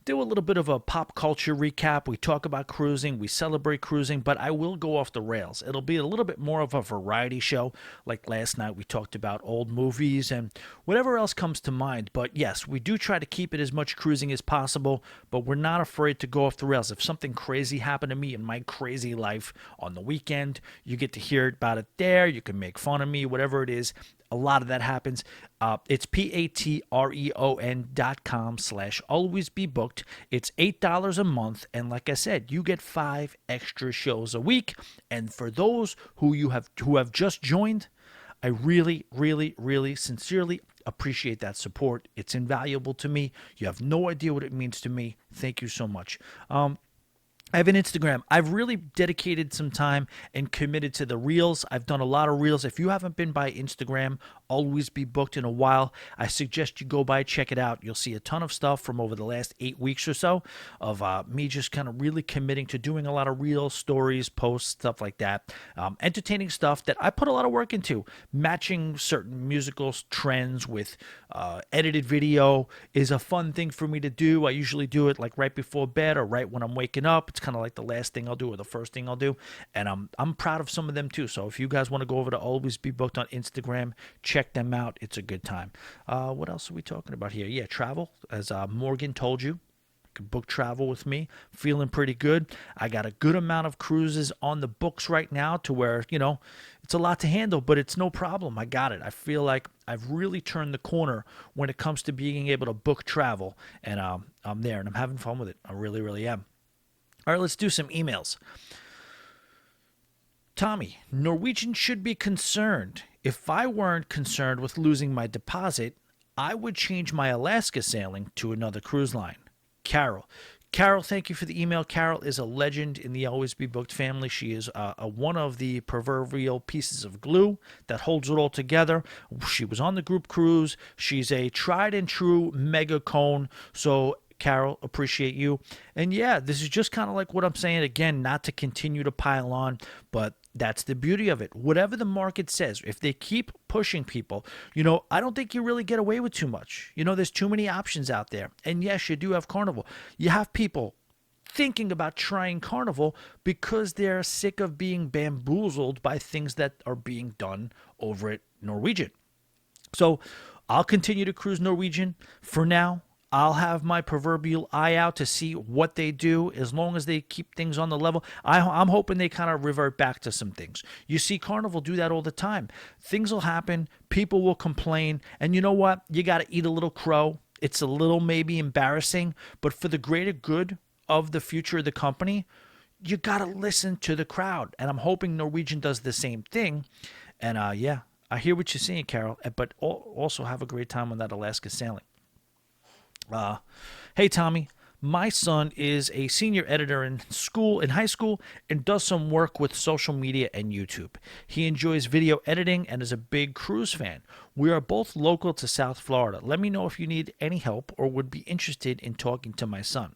do a little bit of a pop culture recap. We talk about cruising. We celebrate cruising, but I will go off the rails. It'll be a little bit more of a variety show. Like last night, we talked about old movies and whatever else comes to mind. But yes, we do try to keep it as much cruising as possible, but we're not afraid to go off the rails. If something crazy happened to me in my crazy life on the weekend, you get to hear about it there. You can make fun of me, whatever it is. A lot of that happens. It's patreon.com/alwaysbebooked. It's $8 a month, and like I said, you get 5 extra shows a week. And for those who have just joined, I really, really, really sincerely appreciate that support. It's invaluable to me. You have no idea what it means to me. Thank you so much. I have an Instagram. I've really dedicated some time and committed to the Reels. I've done a lot of Reels. If you haven't been by Instagram, Always Be Booked in a while. I suggest you go by, check it out. You'll see a ton of stuff from over the last 8 weeks or so of me just kind of really committing to doing a lot of real stories, posts, stuff like that. Entertaining stuff that I put a lot of work into. Matching certain musical trends with edited video is a fun thing for me to do. I usually do it like right before bed or right when I'm waking up. It's kind of like the last thing I'll do or the first thing I'll do. And I'm proud of some of them too. So if you guys want to go over to Always Be Booked on Instagram, check them out. It's a good time. What else are we talking about here? Yeah, travel. As Morgan told you, you can book travel with me. Feeling pretty good. I got a good amount of cruises on the books right now to where, it's a lot to handle, but it's no problem. I got it. I feel like I've really turned the corner when it comes to being able to book travel. And I'm there and I'm having fun with it. I really, really am. All right, let's do some emails. Tommy, Norwegian should be concerned. If I weren't concerned with losing my deposit, I would change my Alaska sailing to another cruise line. Carol, thank you for the email. Carol is a legend in the Always Be Booked family. She is one of the proverbial pieces of glue that holds it all together. She was on the group cruise. She's a tried and true mega cone. So Carol, appreciate you. And yeah, this is just kind of like what I'm saying again, not to continue to pile on, but that's the beauty of it. Whatever the market says, if they keep pushing people, I don't think you really get away with too much. There's too many options out there. And yes, you do have Carnival. You have people thinking about trying Carnival because they're sick of being bamboozled by things that are being done over at Norwegian. So I'll continue to cruise Norwegian for now. I'll have my proverbial eye out to see what they do as long as they keep things on the level. I'm hoping they kind of revert back to some things. You see Carnival do that all the time. Things will happen. People will complain. And you know what? You got to eat a little crow. It's a little maybe embarrassing, but for the greater good of the future of the company, you got to listen to the crowd. And I'm hoping Norwegian does the same thing. And yeah, I hear what you're saying, Carol, but also have a great time on that Alaska sailing. Hey, Tommy, my son is a senior editor in high school, and does some work with social media and YouTube. He enjoys video editing and is a big cruise fan. We are both local to South Florida. Let me know if you need any help or would be interested in talking to my son.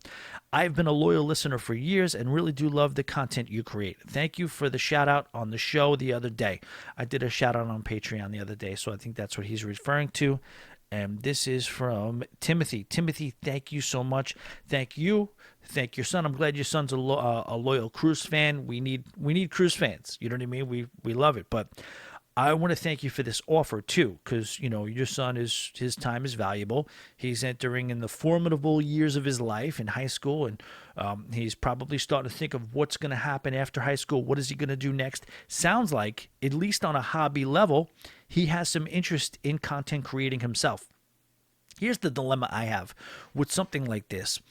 I've been a loyal listener for years and really do love the content you create. Thank you for the shout out on the show the other day. I did a shout out on Patreon the other day, so I think that's what he's referring to. And this is from Timothy. Timothy, thank you so much. Thank you. Thank your son. I'm glad your son's a loyal cruise fan. We need cruise fans. You know what I mean? We love it. But I want to thank you for this offer too, because your son his time is valuable. He's entering in the formidable years of his life in high school, and he's probably starting to think of what's going to happen after high school. What is he going to do next? Sounds like, at least on a hobby level, he has some interest in content creating himself. Here's the dilemma I have with something like this.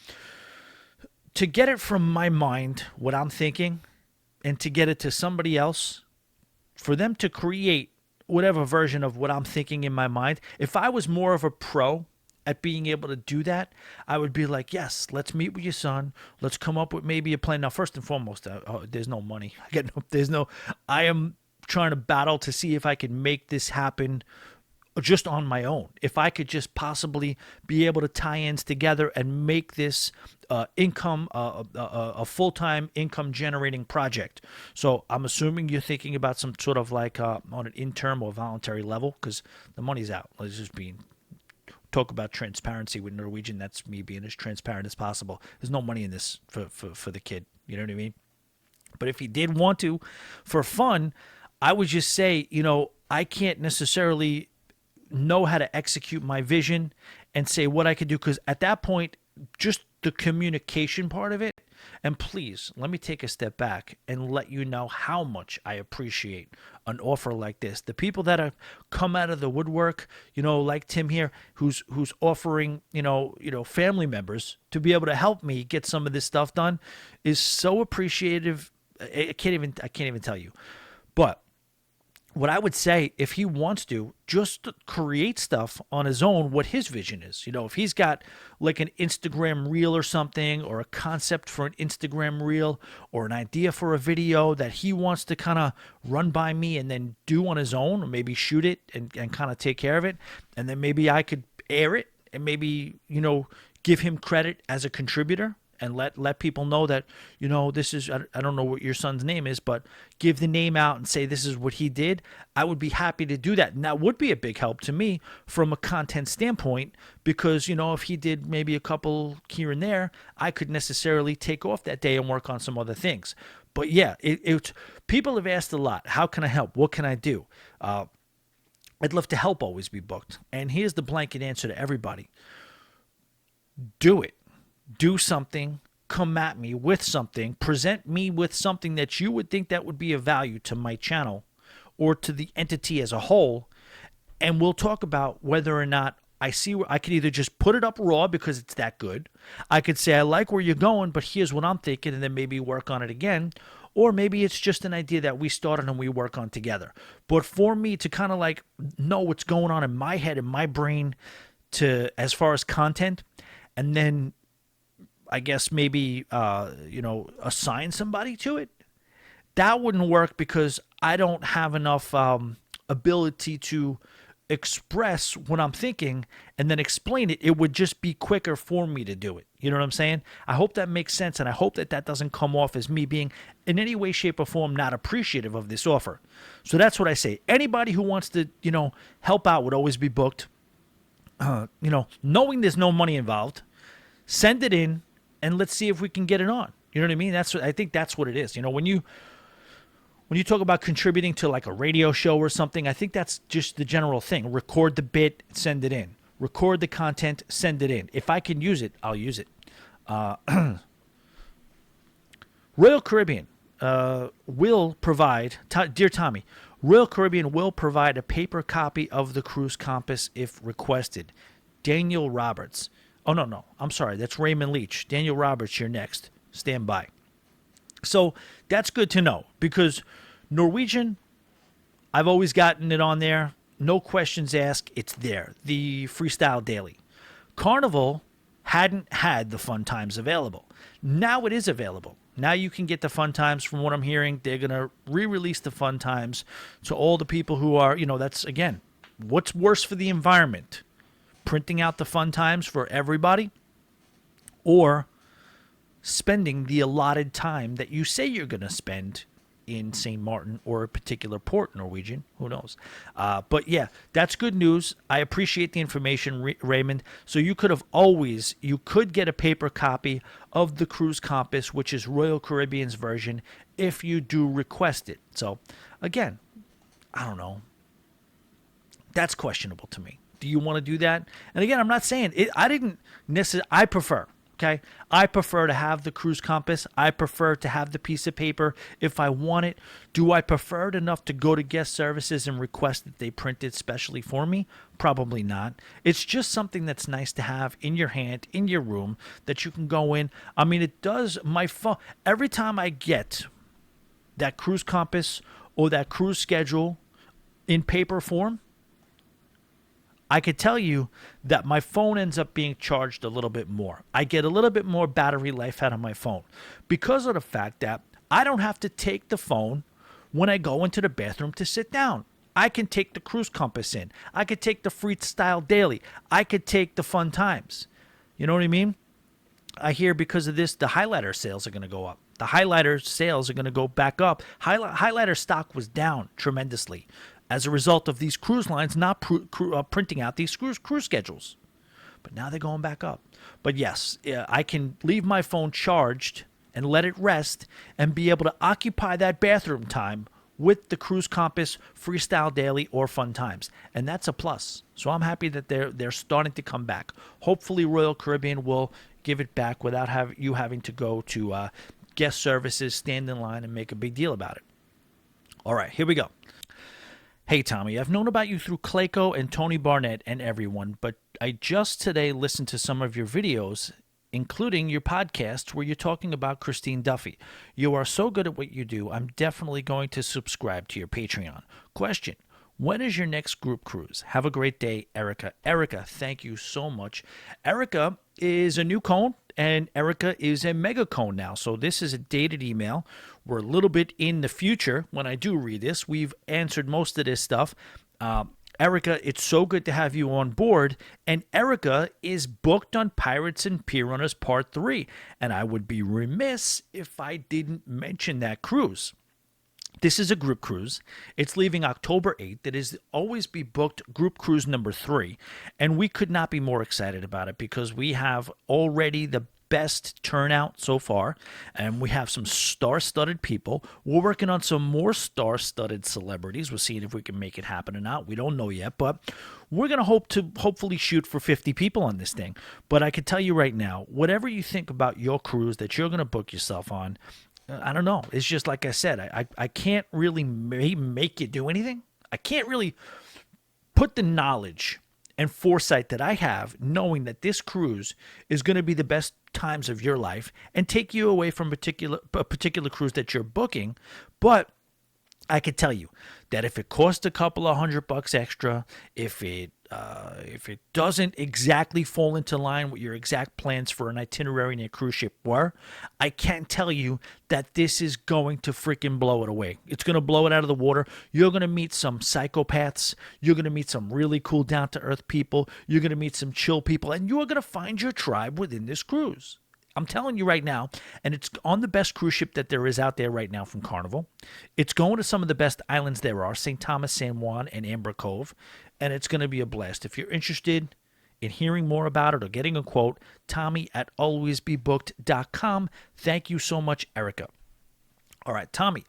To get it from my mind, what I'm thinking, and to get it to somebody else, for them to create whatever version of what I'm thinking in my mind, if I was more of a pro at being able to do that, I would be like, yes, let's meet with your son. Let's come up with maybe a plan. Now, first and foremost, there's no money. I am trying to battle to see if I can make this happen just on my own. If I could just possibly be able to tie ends together and make this income a full-time income generating project. So I'm assuming you're thinking about some sort of like on an interim or voluntary level, because the money's out. Let's just talk about transparency with Norwegian. That's me being as transparent as possible. There's no money in this for the kid. You know what I mean? But if he did want to, for fun, I would just say, I can't necessarily know how to execute my vision and say what I could do, because at that point, just the communication part of it. And please, let me take a step back and let you know how much I appreciate an offer like this. The people that have come out of the woodwork, like Tim here, who's offering, family members to be able to help me get some of this stuff done, is so appreciative. I can't even tell you. But what I would say, if he wants to, just create stuff on his own, what his vision is. If he's got like an Instagram reel or something, or a concept for an Instagram reel, or an idea for a video that he wants to kind of run by me and then do on his own, or maybe shoot it and kind of take care of it. And then maybe I could air it and maybe, give him credit as a contributor. And let people know that, this is, I don't know what your son's name is, but give the name out and say this is what he did. I would be happy to do that. And that would be a big help to me from a content standpoint, because, if he did maybe a couple here and there, I could necessarily take off that day and work on some other things. But yeah, people have asked a lot. How can I help? What can I do? I'd love to help Always Be Booked. And here's the blanket answer to everybody. Do it. Do something, come at me with something, present me with something that you would think that would be of value to my channel or to the entity as a whole, and we'll talk about whether or not I could either just put it up raw because it's that good. I could say I like where you're going, but here's what I'm thinking, and then maybe work on it again. Or maybe it's just an idea that we started and we work on together. But for me to kind of like know what's going on in my head and my brain as far as content, and then I guess maybe, assign somebody to it, that wouldn't work because I don't have enough ability to express what I'm thinking and then explain it. It would just be quicker for me to do it. You know what I'm saying? I hope that makes sense, and I hope that doesn't come off as me being in any way, shape, or form not appreciative of this offer. So that's what I say. Anybody who wants to, help out would Always Be Booked. Knowing there's no money involved, send it in. And let's see if we can get it on. You know what I mean? I think that's what it is. When you talk about contributing to like a radio show or something, I think that's just the general thing. Record the bit, send it in. Record the content, send it in. If I can use it, I'll use it. Royal Caribbean will provide, dear Tommy, Royal Caribbean will provide a paper copy of the cruise compass if requested. Daniel Roberts. Oh, no. I'm sorry. That's Raymond Leach. Daniel Roberts, you're next. Stand by. So that's good to know, because Norwegian, I've always gotten it on there. No questions asked. It's there. The Freestyle Daily. Carnival hadn't had the Fun Times available. Now it is available. Now you can get the Fun Times. From what I'm hearing, they're going to re-release the Fun Times to all the people who are, that's, again, what's worse for the environment? Printing out the Fun Times for everybody, or spending the allotted time that you say you're going to spend in St. Martin or a particular port, Norwegian. Who knows? But yeah, that's good news. I appreciate the information, Raymond. So you could get a paper copy of the Cruise Compass, which is Royal Caribbean's version, if you do request it. So again, I don't know. That's questionable to me. Do you want to do that? And again, I'm not saying it. I prefer, okay? I prefer to have the Cruise Compass. I prefer to have the piece of paper if I want it. Do I prefer it enough to go to guest services and request that they print it specially for me? Probably not. It's just something that's nice to have in your hand, in your room, that you can go in. I mean, it does my phone. Every time I get that Cruise Compass or that cruise schedule in paper form, I could tell you that my phone ends up being charged a little bit more. I get a little bit more battery life out of my phone because of the fact that I don't have to take the phone when I go into the bathroom to sit down. I can take the Cruise Compass in. I could take the Freestyle Daily. I could take the Fun Times. You know what I mean? I hear because of this, the highlighter sales are going to go up. The highlighter sales are going to go back up. Highlighter stock was down tremendously as a result of these cruise lines not printing out these cruise schedules. But now they're going back up. But yes, I can leave my phone charged and let it rest and be able to occupy that bathroom time with the Cruise Compass, Freestyle Daily, or Fun Times. And that's a plus. So I'm happy that they're starting to come back. Hopefully Royal Caribbean will give it back without you having to go to guest services, stand in line, and make a big deal about it. All right, here we go. Hey, Tommy, I've known about you through Clayco and Tony Barnett and everyone, but I just today listened to some of your videos including your podcast where you're talking about Christine Duffy. You are so good at what you do, I'm definitely going to subscribe to your Patreon. Question: when is your next group cruise? Have a great day, Erica. Erica, thank you so much. Erica is a new cone, and Erica is a mega cone now. So this is a dated email. We're a little bit in the future when I do read this. We've answered most of this stuff. Erica, it's so good to have you on board. And Erica is booked on Pirates and Pier Runners Part 3. And I would be remiss if I didn't mention that cruise. This is a group cruise. It's leaving October 8th. It is Always Be Booked group cruise number 3. And we could not be more excited about it because we have already the best turnout so far. And we have some star-studded people. We're working on some more star-studded celebrities. We're seeing if we can make it happen or not. We don't know yet, but we're going to hopefully shoot for 50 people on this thing. But I can tell you right now, whatever you think about your cruise that you're going to book yourself on, I don't know. It's just like I said, I can't really make you do anything. I can't really put the knowledge and foresight that I have knowing that this cruise is going to be the best times of your life and take you away from a particular cruise that you're booking. But I could tell you that if it costs a couple of $100 extra, if it doesn't exactly fall into line with your exact plans for an itinerary in a cruise ship were, I can tell you that this is going to freaking blow it away. It's going to blow it out of the water. You're going to meet some psychopaths. You're going to meet some really cool down-to-earth people. You're going to meet some chill people, and you're going to find your tribe within this cruise. I'm telling you right now, and it's on the best cruise ship that there is out there right now from Carnival. It's going to some of the best islands there are, St. Thomas, San Juan, and Amber Cove, and it's going to be a blast. If you're interested in hearing more about it or getting a quote, Tommy@alwaysbebooked.com. Thank you so much, Erica. All right, Tommy.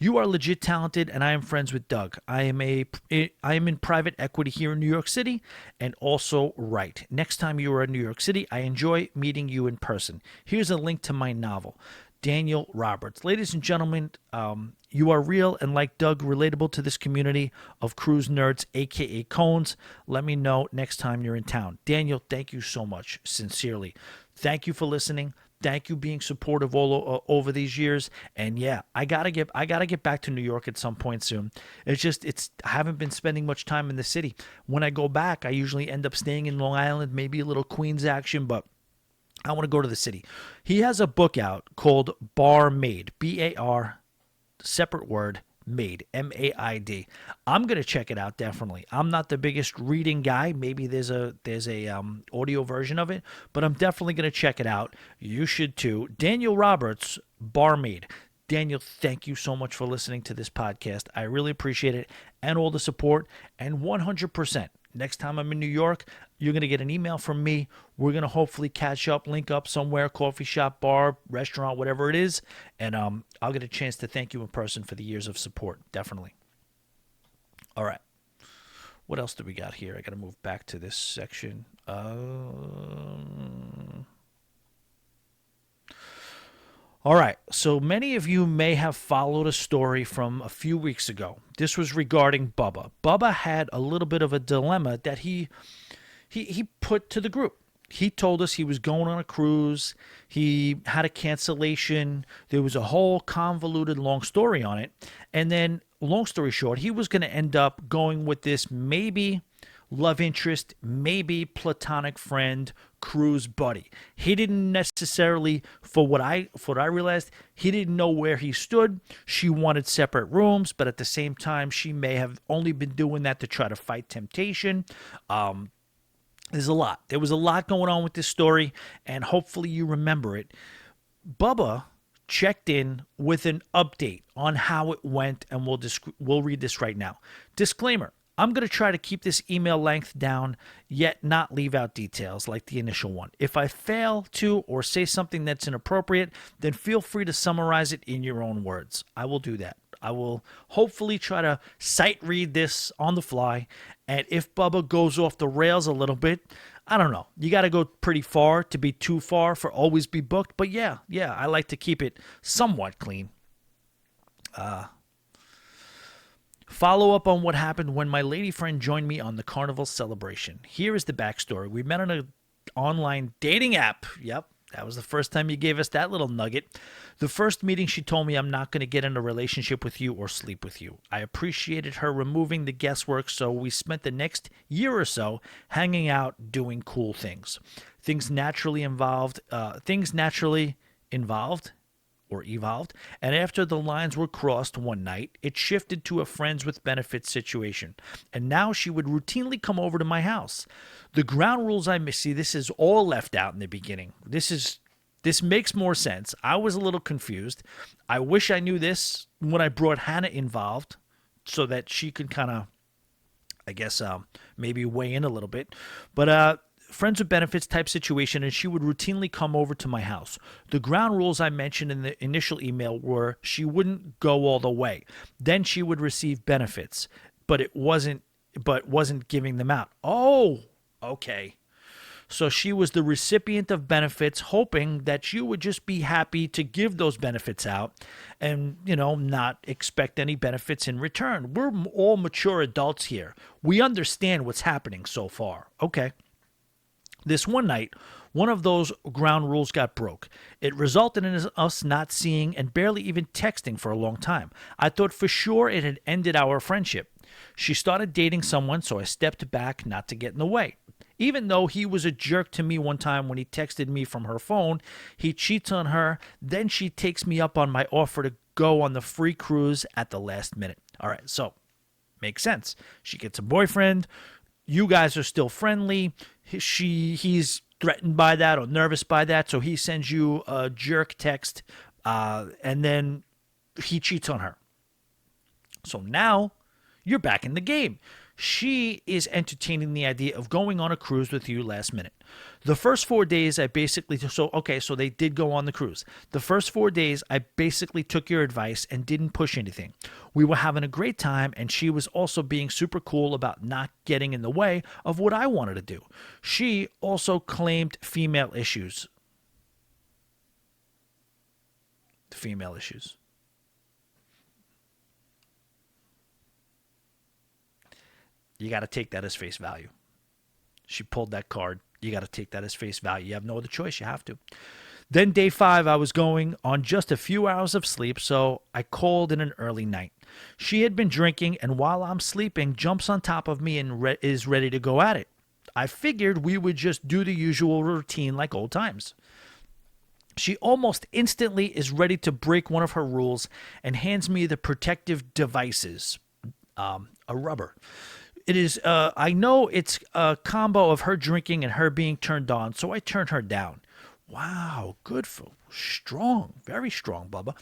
You are legit talented, and I am friends with Doug. I am in private equity here in New York City, and also write. Next time you are in New York City, I enjoy meeting you in person. Here's a link to my novel, Daniel Roberts. Ladies and gentlemen, you are real and, like Doug, relatable to this community of cruise nerds, a.k.a. cones. Let me know next time you're in town. Daniel, thank you so much. Sincerely. Thank you for listening. Thank you being supportive all over these years. And yeah, I gotta get back to New York at some point soon. I haven't been spending much time in the city. When I go back, I usually end up staying in Long Island, maybe a little Queens action, but I want to go to the city. He has a book out called Barmaid, B-A-R, separate word, Made, M-A-I-D. I'm gonna check it out, definitely. I'm not the biggest reading guy. Maybe there's a audio version of it, but I'm definitely gonna check it out. You should too. Daniel Roberts, Barmaid. Daniel, thank you so much for listening to this podcast. I really appreciate it and all the support. And 100%, next time I'm in New York, you're going to get an email from me. We're going to hopefully catch up, link up somewhere, coffee shop, bar, restaurant, whatever it is. And I'll get a chance to thank you in person for the years of support. Definitely. All right. What else do we got here? I got to move back to this section. All right, so many of you may have followed a story from a few weeks ago. This was regarding Bubba. Bubba had a little bit of a dilemma that he put to the group. He told us he was going on a cruise. He had a cancellation. There was a whole convoluted long story on it. And then, long story short, he was going to end up going with this maybe love interest, maybe platonic friend, cruise buddy. He didn't necessarily, for what I realized, he didn't know where he stood. She wanted separate rooms, but at the same time, she may have only been doing that to try to fight temptation. There was a lot going on with this story, and hopefully you remember it. Bubba checked in with an update on how it went, and we'll read this right now. Disclaimer. I'm going to try to keep this email length down, yet not leave out details like the initial one. If I fail to or say something that's inappropriate, then feel free to summarize it in your own words. I will do that. I will hopefully try to sight read this on the fly, and if Bubba goes off the rails a little bit, I don't know. You got to go pretty far to be too far for Always Be Booked, but yeah, I like to keep it somewhat clean. Follow up on what happened when my lady friend joined me on the Carnival celebration. Here is the backstory. We met on an online dating app. Yep, That was the first time you gave us that little nugget. The first meeting, she told me, I'm not going to get in a relationship with you or sleep with you. I appreciated her removing the guesswork, so we spent the next year or so hanging out, doing cool things. Things naturally involved or evolved, and after the lines were crossed one night, it shifted to a friends with benefits situation, and now she would routinely come over to my house. The ground rules I miss, see, this is all left out in the beginning. This makes more sense. I was a little confused. I wish I knew this when I brought Hannah involved so that she could kind of, I guess, maybe weigh in a little bit. But friends with benefits type situation, and she would routinely come over to my house. The ground rules I mentioned in the initial email were she wouldn't go all the way. Then she would receive benefits, but wasn't giving them out. Oh, okay. So she was the recipient of benefits, hoping that you would just be happy to give those benefits out and, not expect any benefits in return. We're all mature adults here. We understand what's happening so far. Okay. This one night, one of those ground rules got broke. It resulted in us not seeing and barely even texting for a long time. I thought for sure it had ended our friendship. She started dating someone, so I stepped back not to get in the way. Even though he was a jerk to me one time when he texted me from her phone, he cheats on her, then she takes me up on my offer to go on the free cruise at the last minute. All right, so makes sense. She gets a boyfriend. You guys are still friendly. He's threatened by that or nervous by that, so he sends you a jerk text, and then he cheats on her. So now you're back in the game. She is entertaining the idea of going on a cruise with you last minute. The first 4 days, so they did go on the cruise. The first 4 days, I basically took your advice and didn't push anything. We were having a great time, and she was also being super cool about not getting in the way of what I wanted to do. She also claimed female issues. Female issues. You got to take that as face value. She pulled that card. You got to take that as face value. You have no other choice. You have to. Then day 5, I was going on just a few hours of sleep, so I called in an early night. She had been drinking, and while I'm sleeping, jumps on top of me and is ready to go at it. I figured we would just do the usual routine like old times. She almost instantly is ready to break one of her rules and hands me the protective devices, a rubber. It is, I know it's a combo of her drinking and her being turned on, so I turn her down. Wow, good for strong, very strong, Bubba.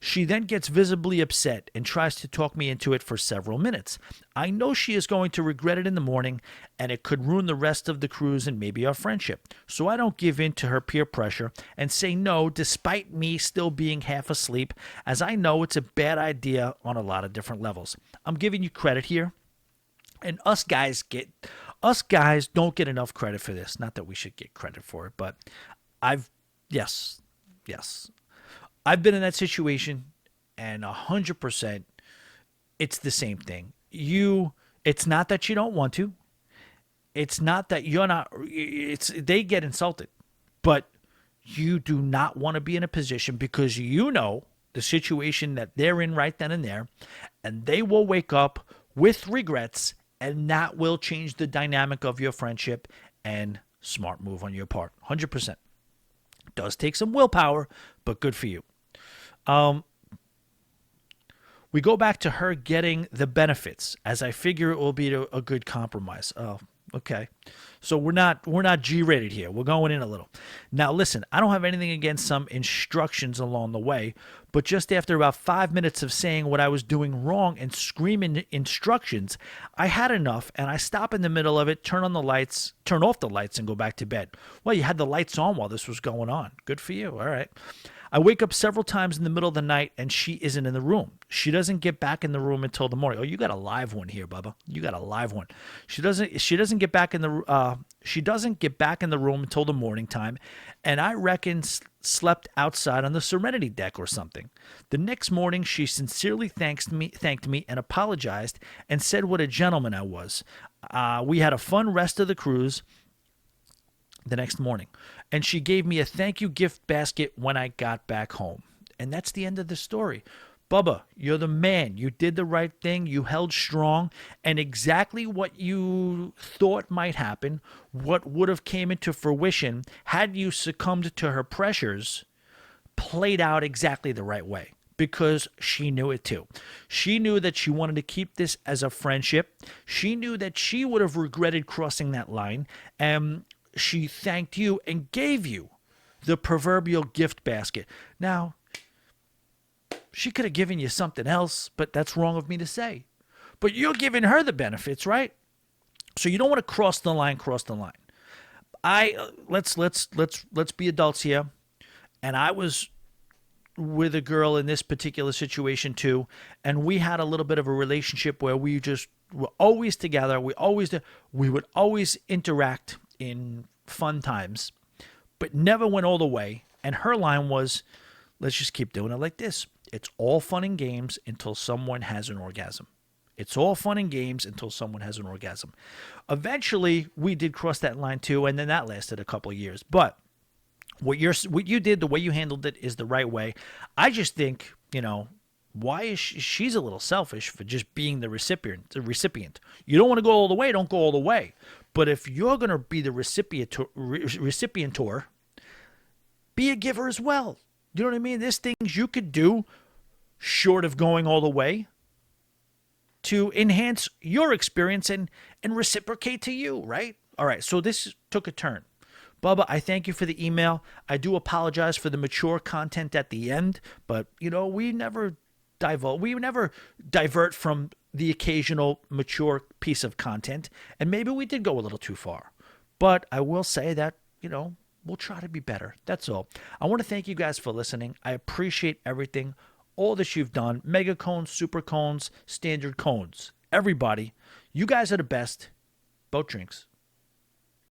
She then gets visibly upset and tries to talk me into it for several minutes. I know she is going to regret it in the morning, and it could ruin the rest of the cruise and maybe our friendship. So I don't give in to her peer pressure and say no despite me still being half asleep, as I know it's a bad idea on a lot of different levels. I'm giving you credit here. And us guys don't get enough credit for this. Not that we should get credit for it, but yes. I've been in that situation, and 100%, it's the same thing. It's not that you don't want to. It's not that you're not. They get insulted, but you do not want to be in a position because you know the situation that they're in right then and there, and they will wake up with regrets. And that will change the dynamic of your friendship, and smart move on your part. 100%. Does take some willpower, but good for you. We go back to her getting the benefits, as I figure it will be a good compromise. Oh, okay. So we're not G-rated here. We're going in a little. Now listen, I don't have anything against some instructions along the way, but just after about 5 minutes of saying what I was doing wrong and screaming instructions, I had enough, and I stop in the middle of it, turn off the lights, and go back to bed. Well, you had the lights on while this was going on. Good for you. All right. I wake up several times in the middle of the night, and she isn't in the room. She doesn't get back in the room until the morning. Oh, you got a live one here, Bubba. You got a live one. She doesn't get back in the room until the morning time, and I reckon slept outside on the Serenity deck or something. The next morning, she sincerely thanked me and apologized and said what a gentleman I was. We had a fun rest of the cruise. the next morning. And she gave me a thank you gift basket when I got back home. And that's the end of the story. Bubba, you're the man. You did the right thing. You held strong. And exactly what you thought might happen, what would have came into fruition had you succumbed to her pressures, played out exactly the right way. Because she knew it too. She knew that she wanted to keep this as a friendship. She knew that she would have regretted crossing that line. And she thanked you and gave you the proverbial gift basket. Now, she could have given you something else, but that's wrong of me to say. But you're giving her the benefits, right? So you don't want to cross the line. Let's be adults here. And I was with a girl in this particular situation too, and we had a little bit of a relationship where we just were always together. We would always interact in fun times, but never went all the way. And her line was, let's just keep doing it like this. It's all fun and games until someone has an orgasm. It's all fun and games until someone has an orgasm. Eventually, we did cross that line too, and then that lasted a couple of years. But what you did, the way you handled it, is the right way. I just think, why is she's a little selfish for just being the recipient. You don't want to go all the way, don't go all the way. But if you're going to be the recipientor, be a giver as well. You know what I mean? There's things you could do short of going all the way to enhance your experience and reciprocate to you, right? All right, so this took a turn. Bubba, I thank you for the email. I do apologize for the mature content at the end, but, we never divert from the occasional mature piece of content, and maybe we did go a little too far. But I will say that, we'll try to be better. That's all. I want to thank you guys for listening. I appreciate everything, all that you've done. Mega cones, super cones, standard cones. Everybody, you guys are the best. Boat drinks.